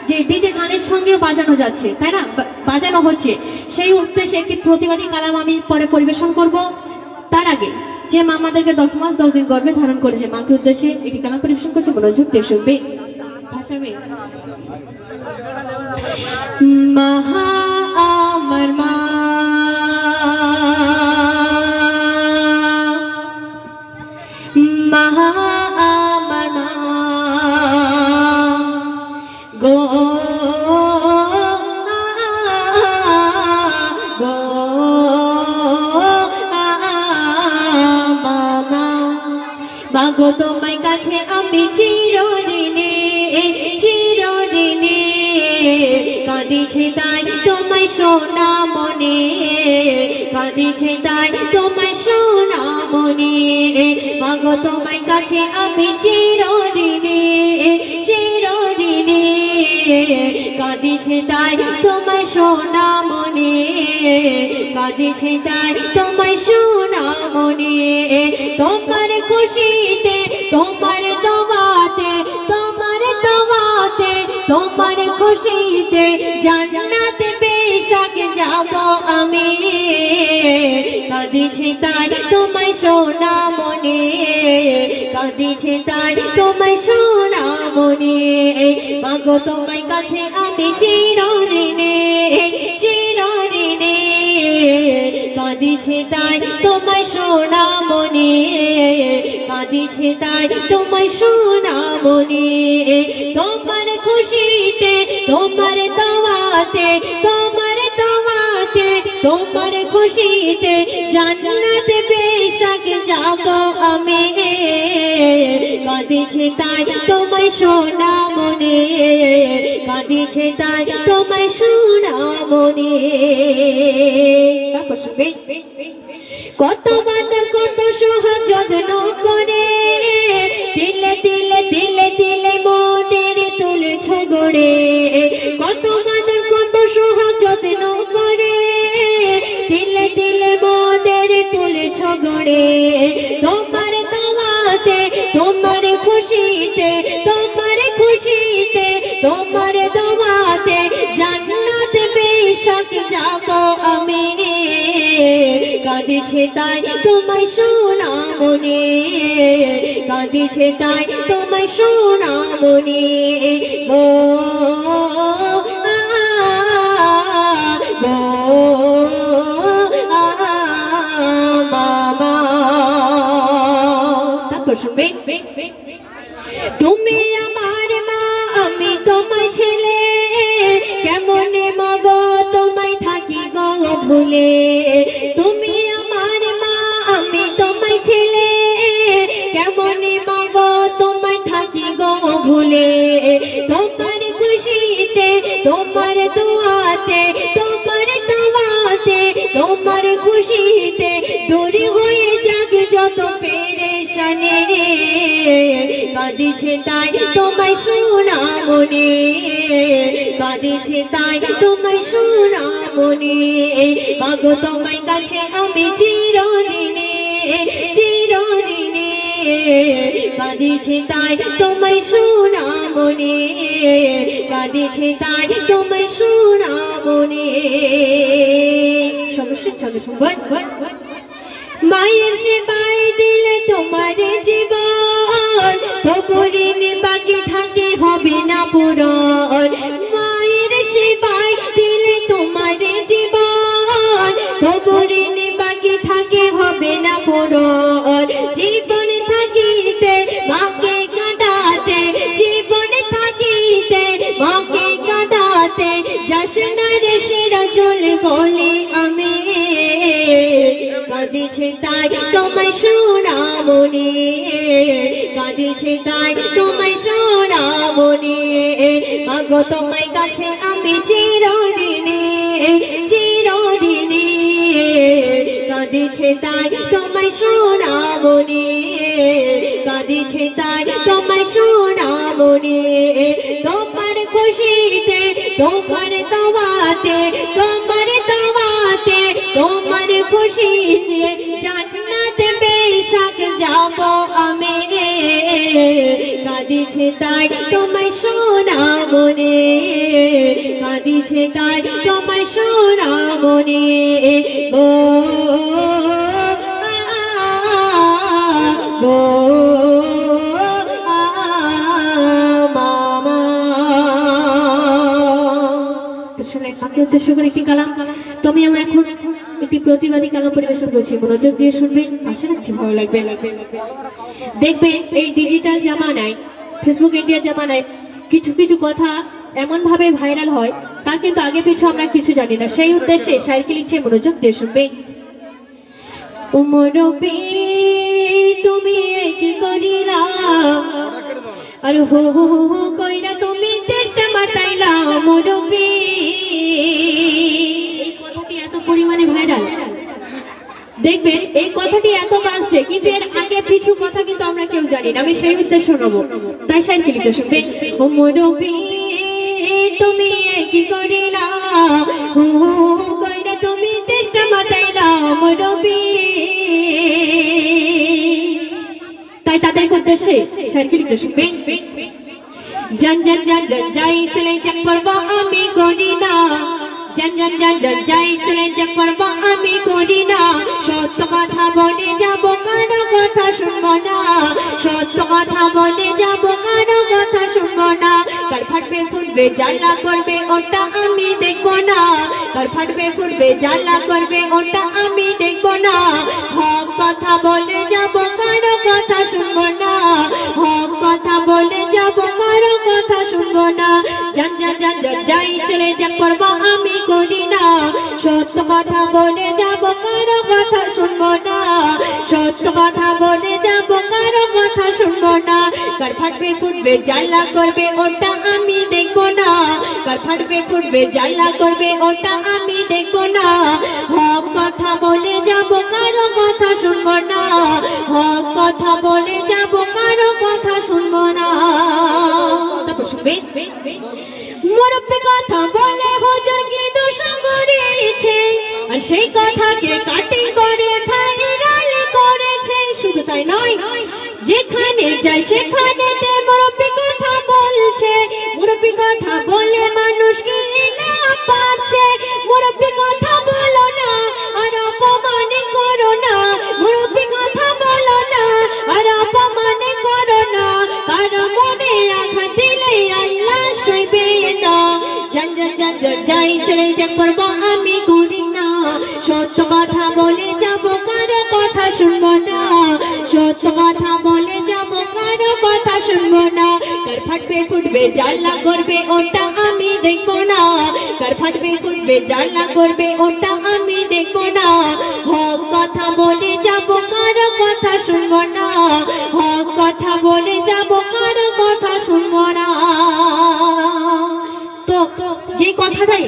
যে ডিজে গানের সঙ্গেও বাজানো যাচ্ছে, তাই না? বাজানো হচ্ছে। সেই উদ্দেশ্যে একটি প্রতিবাদী কালাম আমি পরে পরিবেশন করব। তার আগে যে মা আমাদেরকে 10 মাস 10 দিন গর্ভে ধারণ করেছে, মাকে উদ্দেশ্যে একটি কালাম পরিবেশন করছে, মনোযোগ দিয়ে শুনবে। ভাষা মে মহা আমার মা, মহা আমার মা গো, মাগো তোমার কাছে আমি চিরঋণী, চিরঋণী, কাঁদিছে তাই তোমায় সোনা মনে, কাঁদিছে তাই তোমায় সোনা মনে, মাগো তোমার কাছে আমি চিরঋণী। কাঁদিছে তাই তোমায় সোনামণি, কাঁদিছে তাই তোমায় সোনামণি। তোমার খুশিতে তোমার দোয়াতে, তোমার দোয়াতে, তোমার খুশিতে জান্নাতে বেশক যাব আমি। কাঁদিছে তাই তোমায় সোনামণি, কাঁদিছে তাই তোমায় সোনামণি। মাগো তোমার কাছে আমি চিরঋণী, চিরঋণী। কাঁদিছে তাই তোমায় সোনামণি, কাঁদিছে তাই তোমায় সোনামণি। তোমার খুশিতে তোমার দোয়াতে, তোমার দোয়াতে, তোমার খুশিতে জান্নাতে বেশক যাব আমি। কাঁদিছে তাই তোমায় সোনামণি, কাঁদিছে তাই তোমায় সোনামণি। কত বাদর কত সোহাগ যত্ন করে, দিলে দিলে দিলে দিলে মোদের তুলেছ গড়ে। কত বাদর কত সোহাগ যত্ন করে, দিলে দিলে মোদের তুলেছ গড়ে। তোমার দোয়াতে, তোমার খুশিতে, তোমার খুশিতে, তোমার দোয়াতে জান্নাতে বেশক যাব আমি। কাঁদিছে তাই তোমায় সোনামণি, কাঁদিছে তাই তোমায় সোনামণি। গো মামা। তারপর শুনবে, তুমি আমার মা আমি তোমায় ছেলে, কেমনে মাগো তোমায় থাকি গো ভুলে। তুমি আমার মা আমি তোমায় ছেলে, কেমনে মাগো তোমায় থাকি গো ভুলে। তোমার খুশিতে তোমার দোয়াতে, তোমার দোয়াতে, তোমার খুশিতে দূর হয়ে যাক যত পেরেশানি। কাঁদিছে তাই তোমায় সোনামণি, কাঁদিছে তাই তোমায় সোনামণি। মাগো তোমার কাছে আমি চিরঋণী, চিরঋণী। কাঁদিছে তাই তোমায় সোনামণি, কাঁদিছে তাই তোমায় সোনামণি। সমস্যা চলে শুনবেন। মায়ের সেবায় দিলে তোমার জীবন, তবু ঋণ বাকি থাকে হবে না পূরণ। মায়ের সেবায় দিলে তোমার জীবন, তবু ঋণ বাকি থাকে হবে না পূরণ। জীবন থাকিতে মাকে কাঁদাতে, জীবন থাকিতে মাকে কাঁদাতে যাস না রে সিরাজুল বলি আমি। কাঁদিছে তাই তোমায় সোনামণি, কাঁদিছে তাই তোমায় সোনামণি। মাগো তোমার কাছে আমি চিরঋণী, চিরঋণী। কাঁদিছে তাই তোমায় সোনামণি, কাঁদিছে তাই তোমায় সোনামণি। তোমার খুশিতে তোমার দোয়াতে, তোমার দোয়াতে, তোমার খুশিতে জান্নাতে বেশক যাব আমি। কাঁদিছে তাই তোমায় সোনামণি, কাঁদিছে তাই তোমায় সোনামণি। ও মামা। আপনাকে উদ্দেশ্য করে একটি কালাম তুমি আমরা এখন একটি প্রতিবাদী কালাম পরিবেশন করছি, মনোযোগ দিয়ে শুনবেন, আশা রাখছি ভালো লাগবে। দেখবে এই ডিজিটাল জামানায়, ফেসবুক ইন্ডিয়ার জামানায় কিছু কিছু কথা এমন ভাবে ভাইরাল হয় তা কিন্তু আগে পিছু আমরা কিছু জানি না। সেই উদ্দেশ্যে শায়রকে লিখছে, মনোযোগ দিয়ে শুনবে। উমরবি তুমি কি করিলা, আর হো হো হো কইরা তুমি দেশটা মাতাইলা উমরবি। এই কথাটি এত পরিমাণে ভাইরাল, দেখবেন এই কথাটি এত বাজছে কিন্তু এর আগে পিছু কথা কিন্তু আমরা কেউ জানি না। আমি সেই উদ্দেশ্য শোনাবো, তাই শায়রকে লিখতে শুনবে। উমরবি তুমি কি করিলা কইরা তুমি চেষ্টা মাতাইলা মরবি তাই তাদের উদ্দেশ্যে সার্কিলিতে শুনবে জন জন জন জন যাই চলে যাক পর্ব আমি করি না জন জন জন জন যাই চলে যাক পর্ব আমি করি না সত্য কথা বলে যাব কারো কথা শুনবো না সত্য কথা বলে যাব কারো কথা শুনবো না কার ফাটবে ফুটবে জ্বালা করবে ওটা আমি দেখবো না কার ফাটবে ফুটবে জ্বালা করবে ওটা আমি দেখবো না হক কথা বলে যাব কারো কথা শুনবো না হক কথা বলে যাব কারো কথা শুনবো না জন জন জন জন যাই চলে যাক পর্ব আমি করি না সত্য কথা বলে যাব কারো কথা শুনবো না সত্য কথা বলে যাব কারো কথা শুনবো না কার ফাটবে ফুটবে জ্বালা করবে ওটা আমি দেখবো না কার ফাটবে ফুটবে জ্বালা করবে ওটা আমি দেখবো না হক কথা বলে যাব কারো কথা শুনবো না হক কথা বলে যাব কারো কথা শুনবো না তারপর শুনবে মুরব্বি কথা বলে হুজুর কি দোষ করেছে আর সেই কথাকে কাটিং করে ভাইরাল করেছে শুধু তাই নয় যেখানে যায় সেখানে মুরব্বি কথা বলছে মুরব্বি কথা বলে মানুষ কি না পাচ্ছে মুরব্বি কথা বলো না আর অপমান করো না মুরব্বি কথা বলো না আর অপমান করো না কারো মনে আঘাত দিলে আল্লাহ সইবে না জন জন জন জন যাই চলে যাক পর্ব আমি করি না সত্য কথা বলে যাব কারো কথা শুনবো না সত্য কথা বলে যাব কারো কথা শুনবো না কার ফাটবে ফুটবে জ্বালা করবে ওটা আমি দেখবো না কার ফাটবে ফুটবে জ্বালা করবে ওটা আমি দেখবো না হক কথা বলে যাব কারো কথা শুনবো না হক কথা বলে যাব কারো কথা শুনবো না তো যে কথাটাই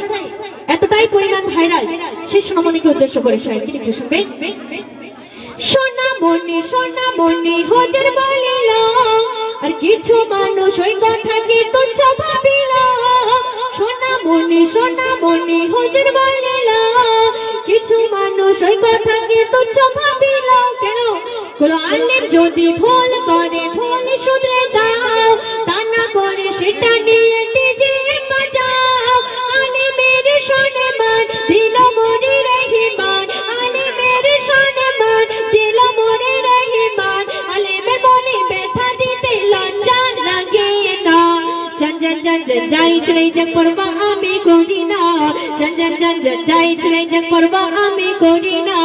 এতটাই পরিমাণ ভাইরাল সেই সোনামণিকে উদ্দেশ্য করে সাহিত্যিক একটু শুনবে সোনামণি হুজুর বলিল আর কিছু মানুষ ওই কথাকে তুচ্ছ ভাবিল সোনামণি হুজুর বলিল কিছু মানুষ ওই কথাকে তুচ্ছ ভাবিল কেন বলো আলেম যদি ভুল করে ভুল শুধরে দাও তা না করে সেটা নিয়ে ডিজে বাজাও আলেমের শোনে মান দিল মনে রহিমান আলেমের শোনে মান দিল মনে রহিমান আলেমের মনে ব্যথা দিতে লজ্জা লাগে না জন জন জন জন যাই চলে যাক পর্ব আমি করি না জন জন জন জন যাই চলে যাক পর্ব আমি করি না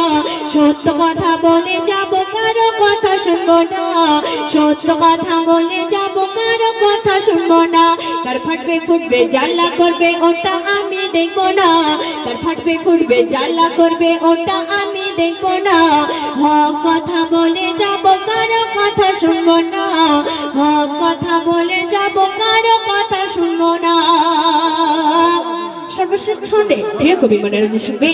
সত্য কথা বলে যাব কারো কথা শুনবো না সত্য কথা বলে যাব কারো কথা শুনবো না কার ফাটবে ফুটবে জ্বালা করবে ওটা আমি দেখবো না কার ফাটবে ফুটবে জ্বালা করবে ওটা আমি দেখবো না হক কথা বলে যাব কারো কথা শুনবো না হক কথা বলে যাব কারো কথা শুনবো না সর্বশেষ ছন্দে প্রিয় কবি মনের যে শুনবে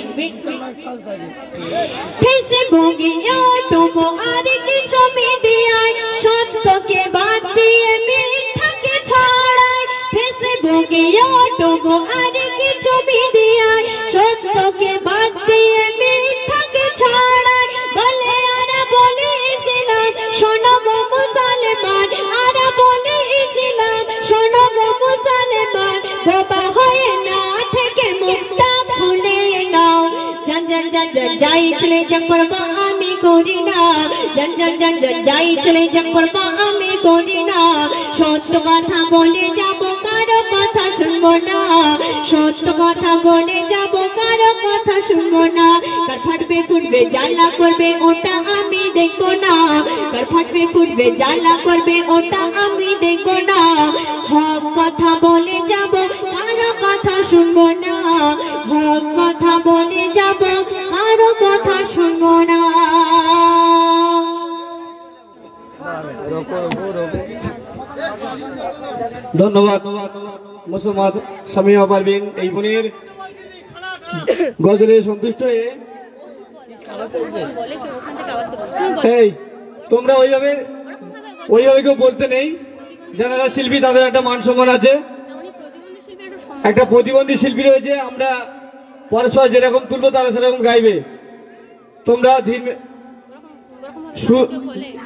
ফেসবুকে ইউটিউব আর কিছু মিডিয়ায় সত্যকে বাদ দিয়ে মিথ্যাকে ছড়ায় ফেসবুকে ইউটিউব আর কিছু মিডিয়ায় সত্যকে বাদ দিয়ে মিথ্যাকে ছড়ায় বলে আরা বলে ইসলাম শোনো গো মুসলমান আরা বলে ইসলাম শোনো গো মুসলমান বাবা হয়ে না থেকে মুখটা খুলে নাও জন জন জন জন যাই চলে যাক পর্ব আমি করি না জন জন জন জন যাই চলে যাক পর্ব আমি করি না সত্য কথা বলে যাব কারো কথা শুনবো না সত্য কথা বলে যাব কারো কথা শুনবো না কার ফাটবে ফুটবে জ্বালা করবে ওটা আমি দেখবো না কার ফাটবে ফুটবে জ্বালা করবে ওটা আমি দেখবো না হক কথা বলে যাব কারো কথা শুনবো না হক কথা বলে যাব কারো কথা শুনবো না ধন্যবাদ মুসলমান শামিমা পারভিন এই বোনের গজলে সন্তুষ্ট হয়ে এই তোমরা ওইভাবে কেউ বলতে নেই, যারা শিল্পী তাদের একটা মান সম্মান আছে। একটা প্রতিবন্ধী শিল্পী রয়েছে, আমরা পরস্পর যেরকম তুলবো তারা সেরকম গাইবে। তোমরা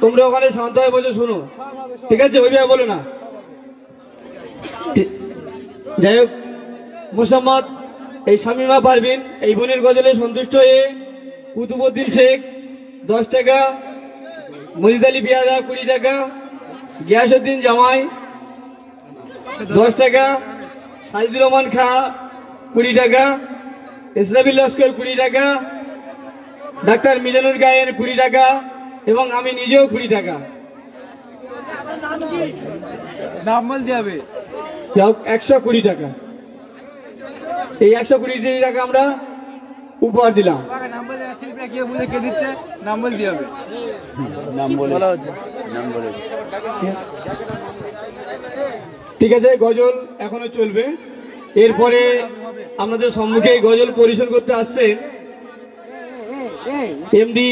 তোমরা ওখানে শান্ত হয়ে বসে শুনো, ঠিক আছে? ওইভাবে বলো না। যাই হোক, মোসাম্মদ এই শামিমা পারভিন এই বোনের গজলে সন্তুষ্ট হয়ে কুতুবুদ্দিন শেখ 10 টাকা, মজিদ আলী পিয়াদা 20 টাকা, গিয়াসউদ্দিন জামাই 10 টাকা, সাইদুর রহমান খা 20 টাকা, ইসরাবিল লস্কর 20 টাকা, ডাক্তার মিজানুর গায়ের 20 টাকা এবং আমি নিজেও 20 টাকা। নাম্বার দিবে 120 টাকা। এই 120 টাকা আমরা উপহার দিলাম। নাম্বার দেওয়া শিল্পীরা কে বুঝে কে দিচ্ছে, নাম্বার দিবে। ঠিক আছে, গজল এখনো চলবে। এরপরে আমাদের সম্মুখে গজল পরিবেশন করতে আসছেন এমডি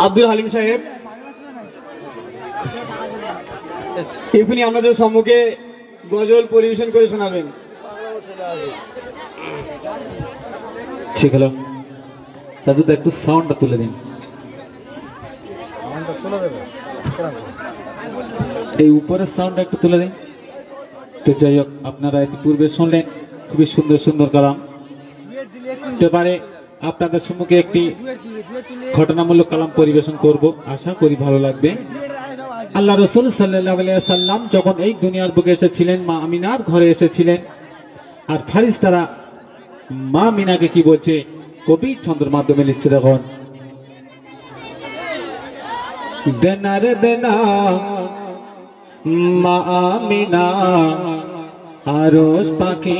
আব্দুল হালিম সাহেব। এখনই আমাদের সম্মুখে গজল পরিবেশন করে শোনাবেন। ঠিক হলো দাদু, একটু সাউন্ডটা তুলে দিন। এই উপরের সাউন্ডটা একটু তুলে দিন। তো যাই হোক, আপনারা পূর্বে শুনলেন খুবই সুন্দর সুন্দর কালাম। এবারে আপনাদের সম্মুখে একটি ঘটনামূলক কালাম পরিবেশন করব, আশা করি ভালো লাগবে। আল্লাহ রসুল সাল্লাল্লাহু আলাইহি ওয়াসাল্লাম যখন এই দুনিয়ার বুকে এসেছিলেন, মা আমিনার ঘরে এসেছিলেন, আর ফারিস্তারা মা মিনাকে কি বলছে কবি ছন্দের মাধ্যমে লিখছে। দেখুন, দেনা রে দেনা মা আমিনা, আরশ পাখি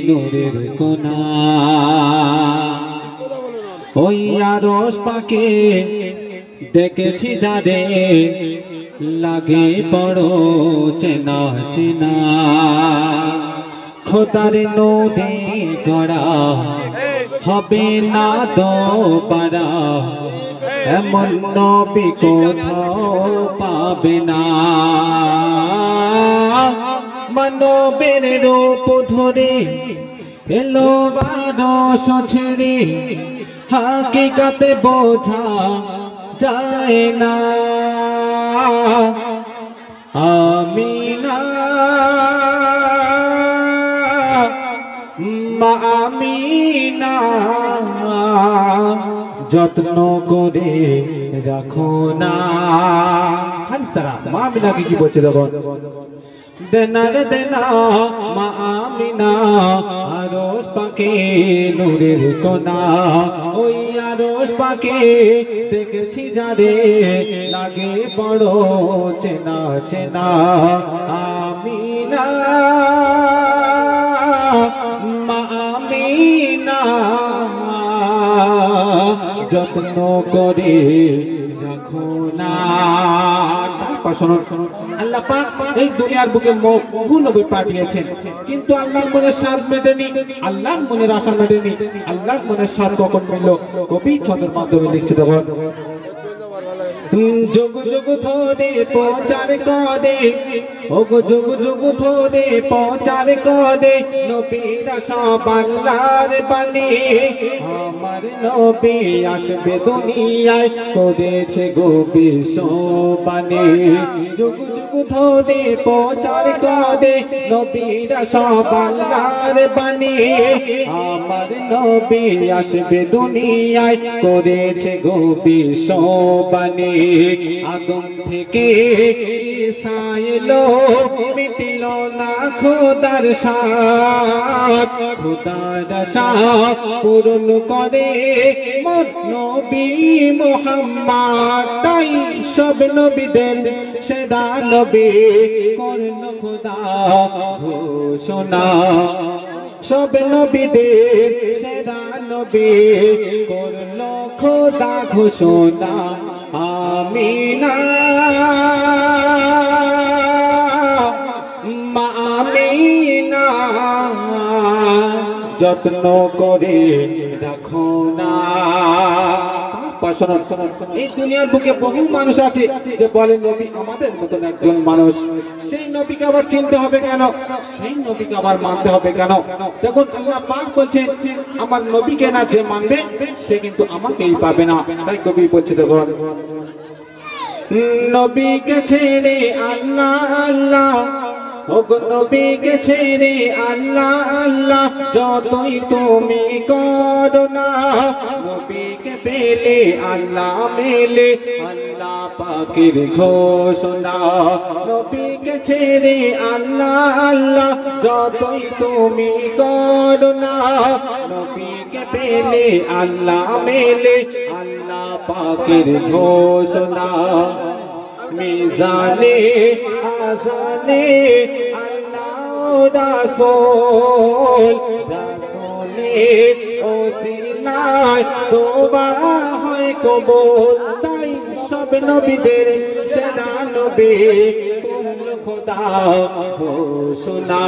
নূরের কোনা, ওই আরশ পাখি দেখেছি যারে লাগে বড় চেনা চেনা, খোদার নদী গড়া হবে না দোবারা, এমন নবী কোথাও পাবে না। মানবের রূপ ধরে এলো বারশ ছেড়ে, হাকিকাতে বোঝা যায় না। আমিনা মা আমিনা, যত্ন করে রাখো না। হারিস্তারা মা আমিনাকে কি বলছে দেখুন, দেনা রে দেনা মা আমিনা, আরশ পাখি নূরের কোনা, ওই আরশ পাখি দেখেছি যারে লাগে বড় চেনা চেনা। আমিনা মা আমিনা, যত্ন করে রাখো না। আল্লাহ পাক এই দুনিয়ার বুকে বহু নবী পাঠিয়েছেন, কিন্তু আল্লাহর মনের স্বাদ মেটেনি, আল্লাহর মনের আশা মেটেনি। আল্লাহর মনের স্বাদ কখন মিলল? কবি ছন্দের মাধ্যমে লিখছে দেখুন, যুগ যুগ ধরে প্রচার করে, ওগো যুগ যুগ ধরে প্রচার করে, নবীরা সব আল্লাহর বাণী। আমার নবী আসবে দুনিয়ায়, করেছে গো বিশ্ববাণী। যুগ যুগ ধরে প্রচার করে, নবীরা সব আল্লাহর বাণী। আমার নবী আসবে দুনিয়ায়, করেছে গো বিশ্ববাণী। আদম থেকে ঈসা এলো, মিটিল না খোদার সাথ, খোদার সাথ পূরণ করে মোর নবী মুহাম্মদ। তাই সব নবীদের সেরা নবী করল খোদা ঘোষণা, সব নবীদের সেরা নবী করল খোদা ঘোষণা। আমিনা মা আমিনা, যত্ন করে রাখো না। শুনুন, এই দুনিয়ার বুকে বহু মানুষ আছে যে বলে নবী আমাদের মতন একজন মানুষ। সেই নবীকে আবার চিনতে হবে কেন, সেই নবীকে আবার মানতে হবে কেন? দেখুন আল্লাহ পাক বলছেন আমার নবীকে না যে মানবে সে কিন্তু আমাকেই পাবে না। তাই কবি বলছে দেখুন, নবীকে ছেড়ে আল্লাহ আল্লাহ, ওগো নবীকে ছেড়ে আল্লাহ আল্লাহ যতই তুমি করো না, নবীকে পেলে আল্লাহ মেলে আল্লাহ পাকের ঘোষণা। নবীকে ছেড়ে আল্লাহ আল্লাহ যতই তুমি করো না, নবীকে পেলে আল্লাহ মেলে আল্লাহ পাকের ঘোষণা। মিজানে আজানে আল্লাহ রাসূল, রাসূলের ওসিলায় তোবা হয় কবুল। তাই সব নবীদের সেরা নবী খোদা ঘোষণা,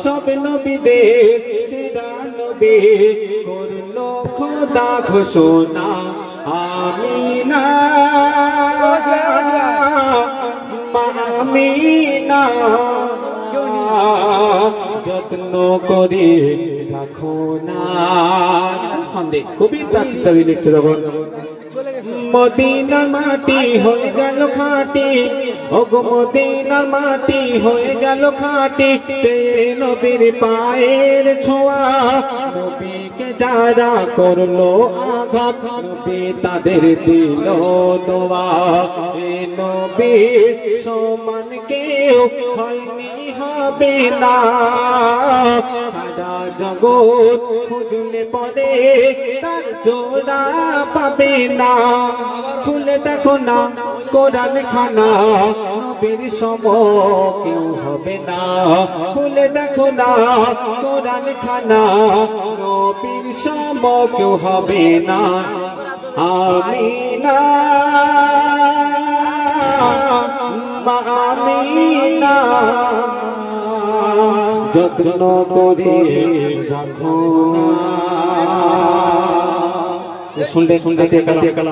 সব নবীদের সেরা নবী করলো খোদা ঘোষণা। আমিনা আমিনা যত্ন করে রাখো না। সন্দেহ কবিতা চিত্তাবি লিখছে তখন, মদিনার মাটি হয়ে গেল খাঁটি, ওগো মদিনার মাটি হয়ে গেল খাঁটি, পেয়ে নবীর পায়ের ছোঁয়া। নবীকে যারা করলো আঘাত, নবী তাদের দিল দোয়া। এ নবীর সমান কেউ হয়নি হবে না, সারা জগৎ খুঁজলে পরে তার জোড়া পাবে না। খুলে দেখো না কোরআন খানা, নবীর সম কেউ হবে না। খুলে দেখো না কোরআন খানা, নবীর সম কেউ হবে না। আমিনা আমিনা যত্ন করে রাখো। শুনলে শুনলে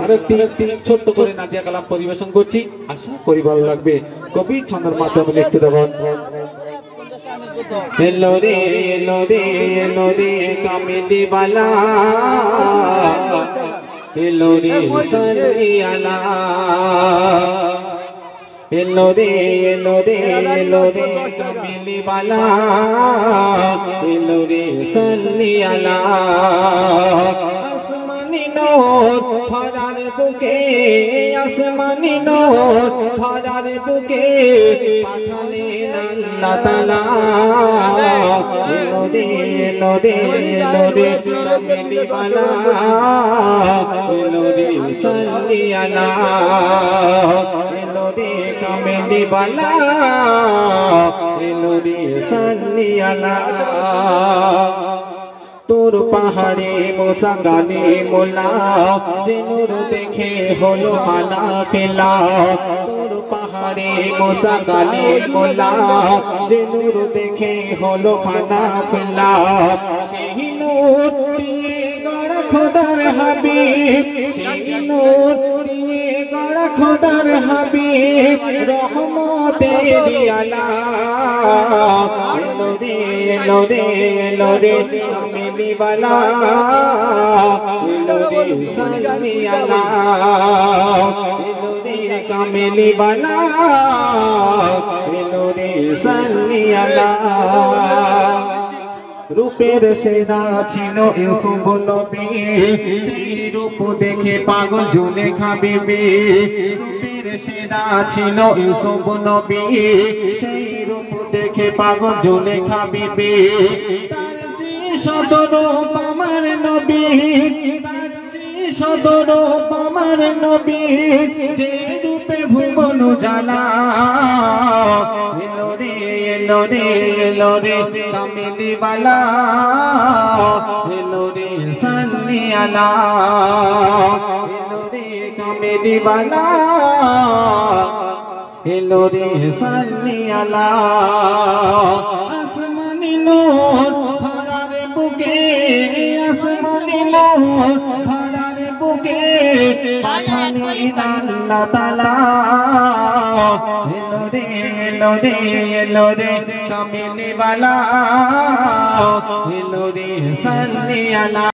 আরেকটি ছোট্ট করে নাদিয়া কালাম পরিবেশন করছি, আশা করি ভালো লাগবে। কবি ছন্দের মাধ্যমে লিখতে দেবেন। এলো রে এলো রে এলো রে কামিলি বালা, এলো রে সালি আলা, এলো রে এলো রে এলো রে কামিলি বালা, এলো রে সালি আলা। আসমানি নূর ধরার বুকে, আসমানি নূর ধরার বুকে পাঠালেন আল্লাহ তাআলা। এলো রে এলো রে এলো রে কামিলি বালা, এলো রে সালি আলা, এলো রে কামিলি বালা, এলো রে সালি আলা। তোর পাহাড়ে মোসা গানে মোলা, যে নূর দেখে হলো মালা ফেলা। তোর পাহাড়ে মোসা গানে মোলা, যে নূর দেখে হলো মালা ফেলা। সেই নূর দিয়ে গড়া খোদার হাবিব, সেই নূর দিয়ে গড়া খোদার হাবিব, রহমতের আলা। এলো রে এলো রে এলো রে কামিলি বালা, এলো রে সালি আলা, এলো রে কামিলি বালা, এলো রে সালি আলা। রূপের সেরা ছিল ইউসুফ নবী, সেই রূপ দেখে পাগল জুলেখা বিবি। রূপের সেরা ছিল ইউসুফ নবী, সেই রূপ দেখে পাগল জুলেখা বিবি। তার যে সদরূপ আমার নবী, তার যে সদরূপ আমার নবী, যে রূপে ভুবন জ্বালা। এলো রে এলো রে এলো রে কামিলি বালা, এলো রে সালি আলা, এলো রে কামিলি বালা, এলো রে সালি আলা। আসমানি নূর ধরার বুকে, আসমানি নূর ধরার বুকে के पाठाने अल्लाह ताला हेलो रे कमीने वाला हेलो रे सल्ली अला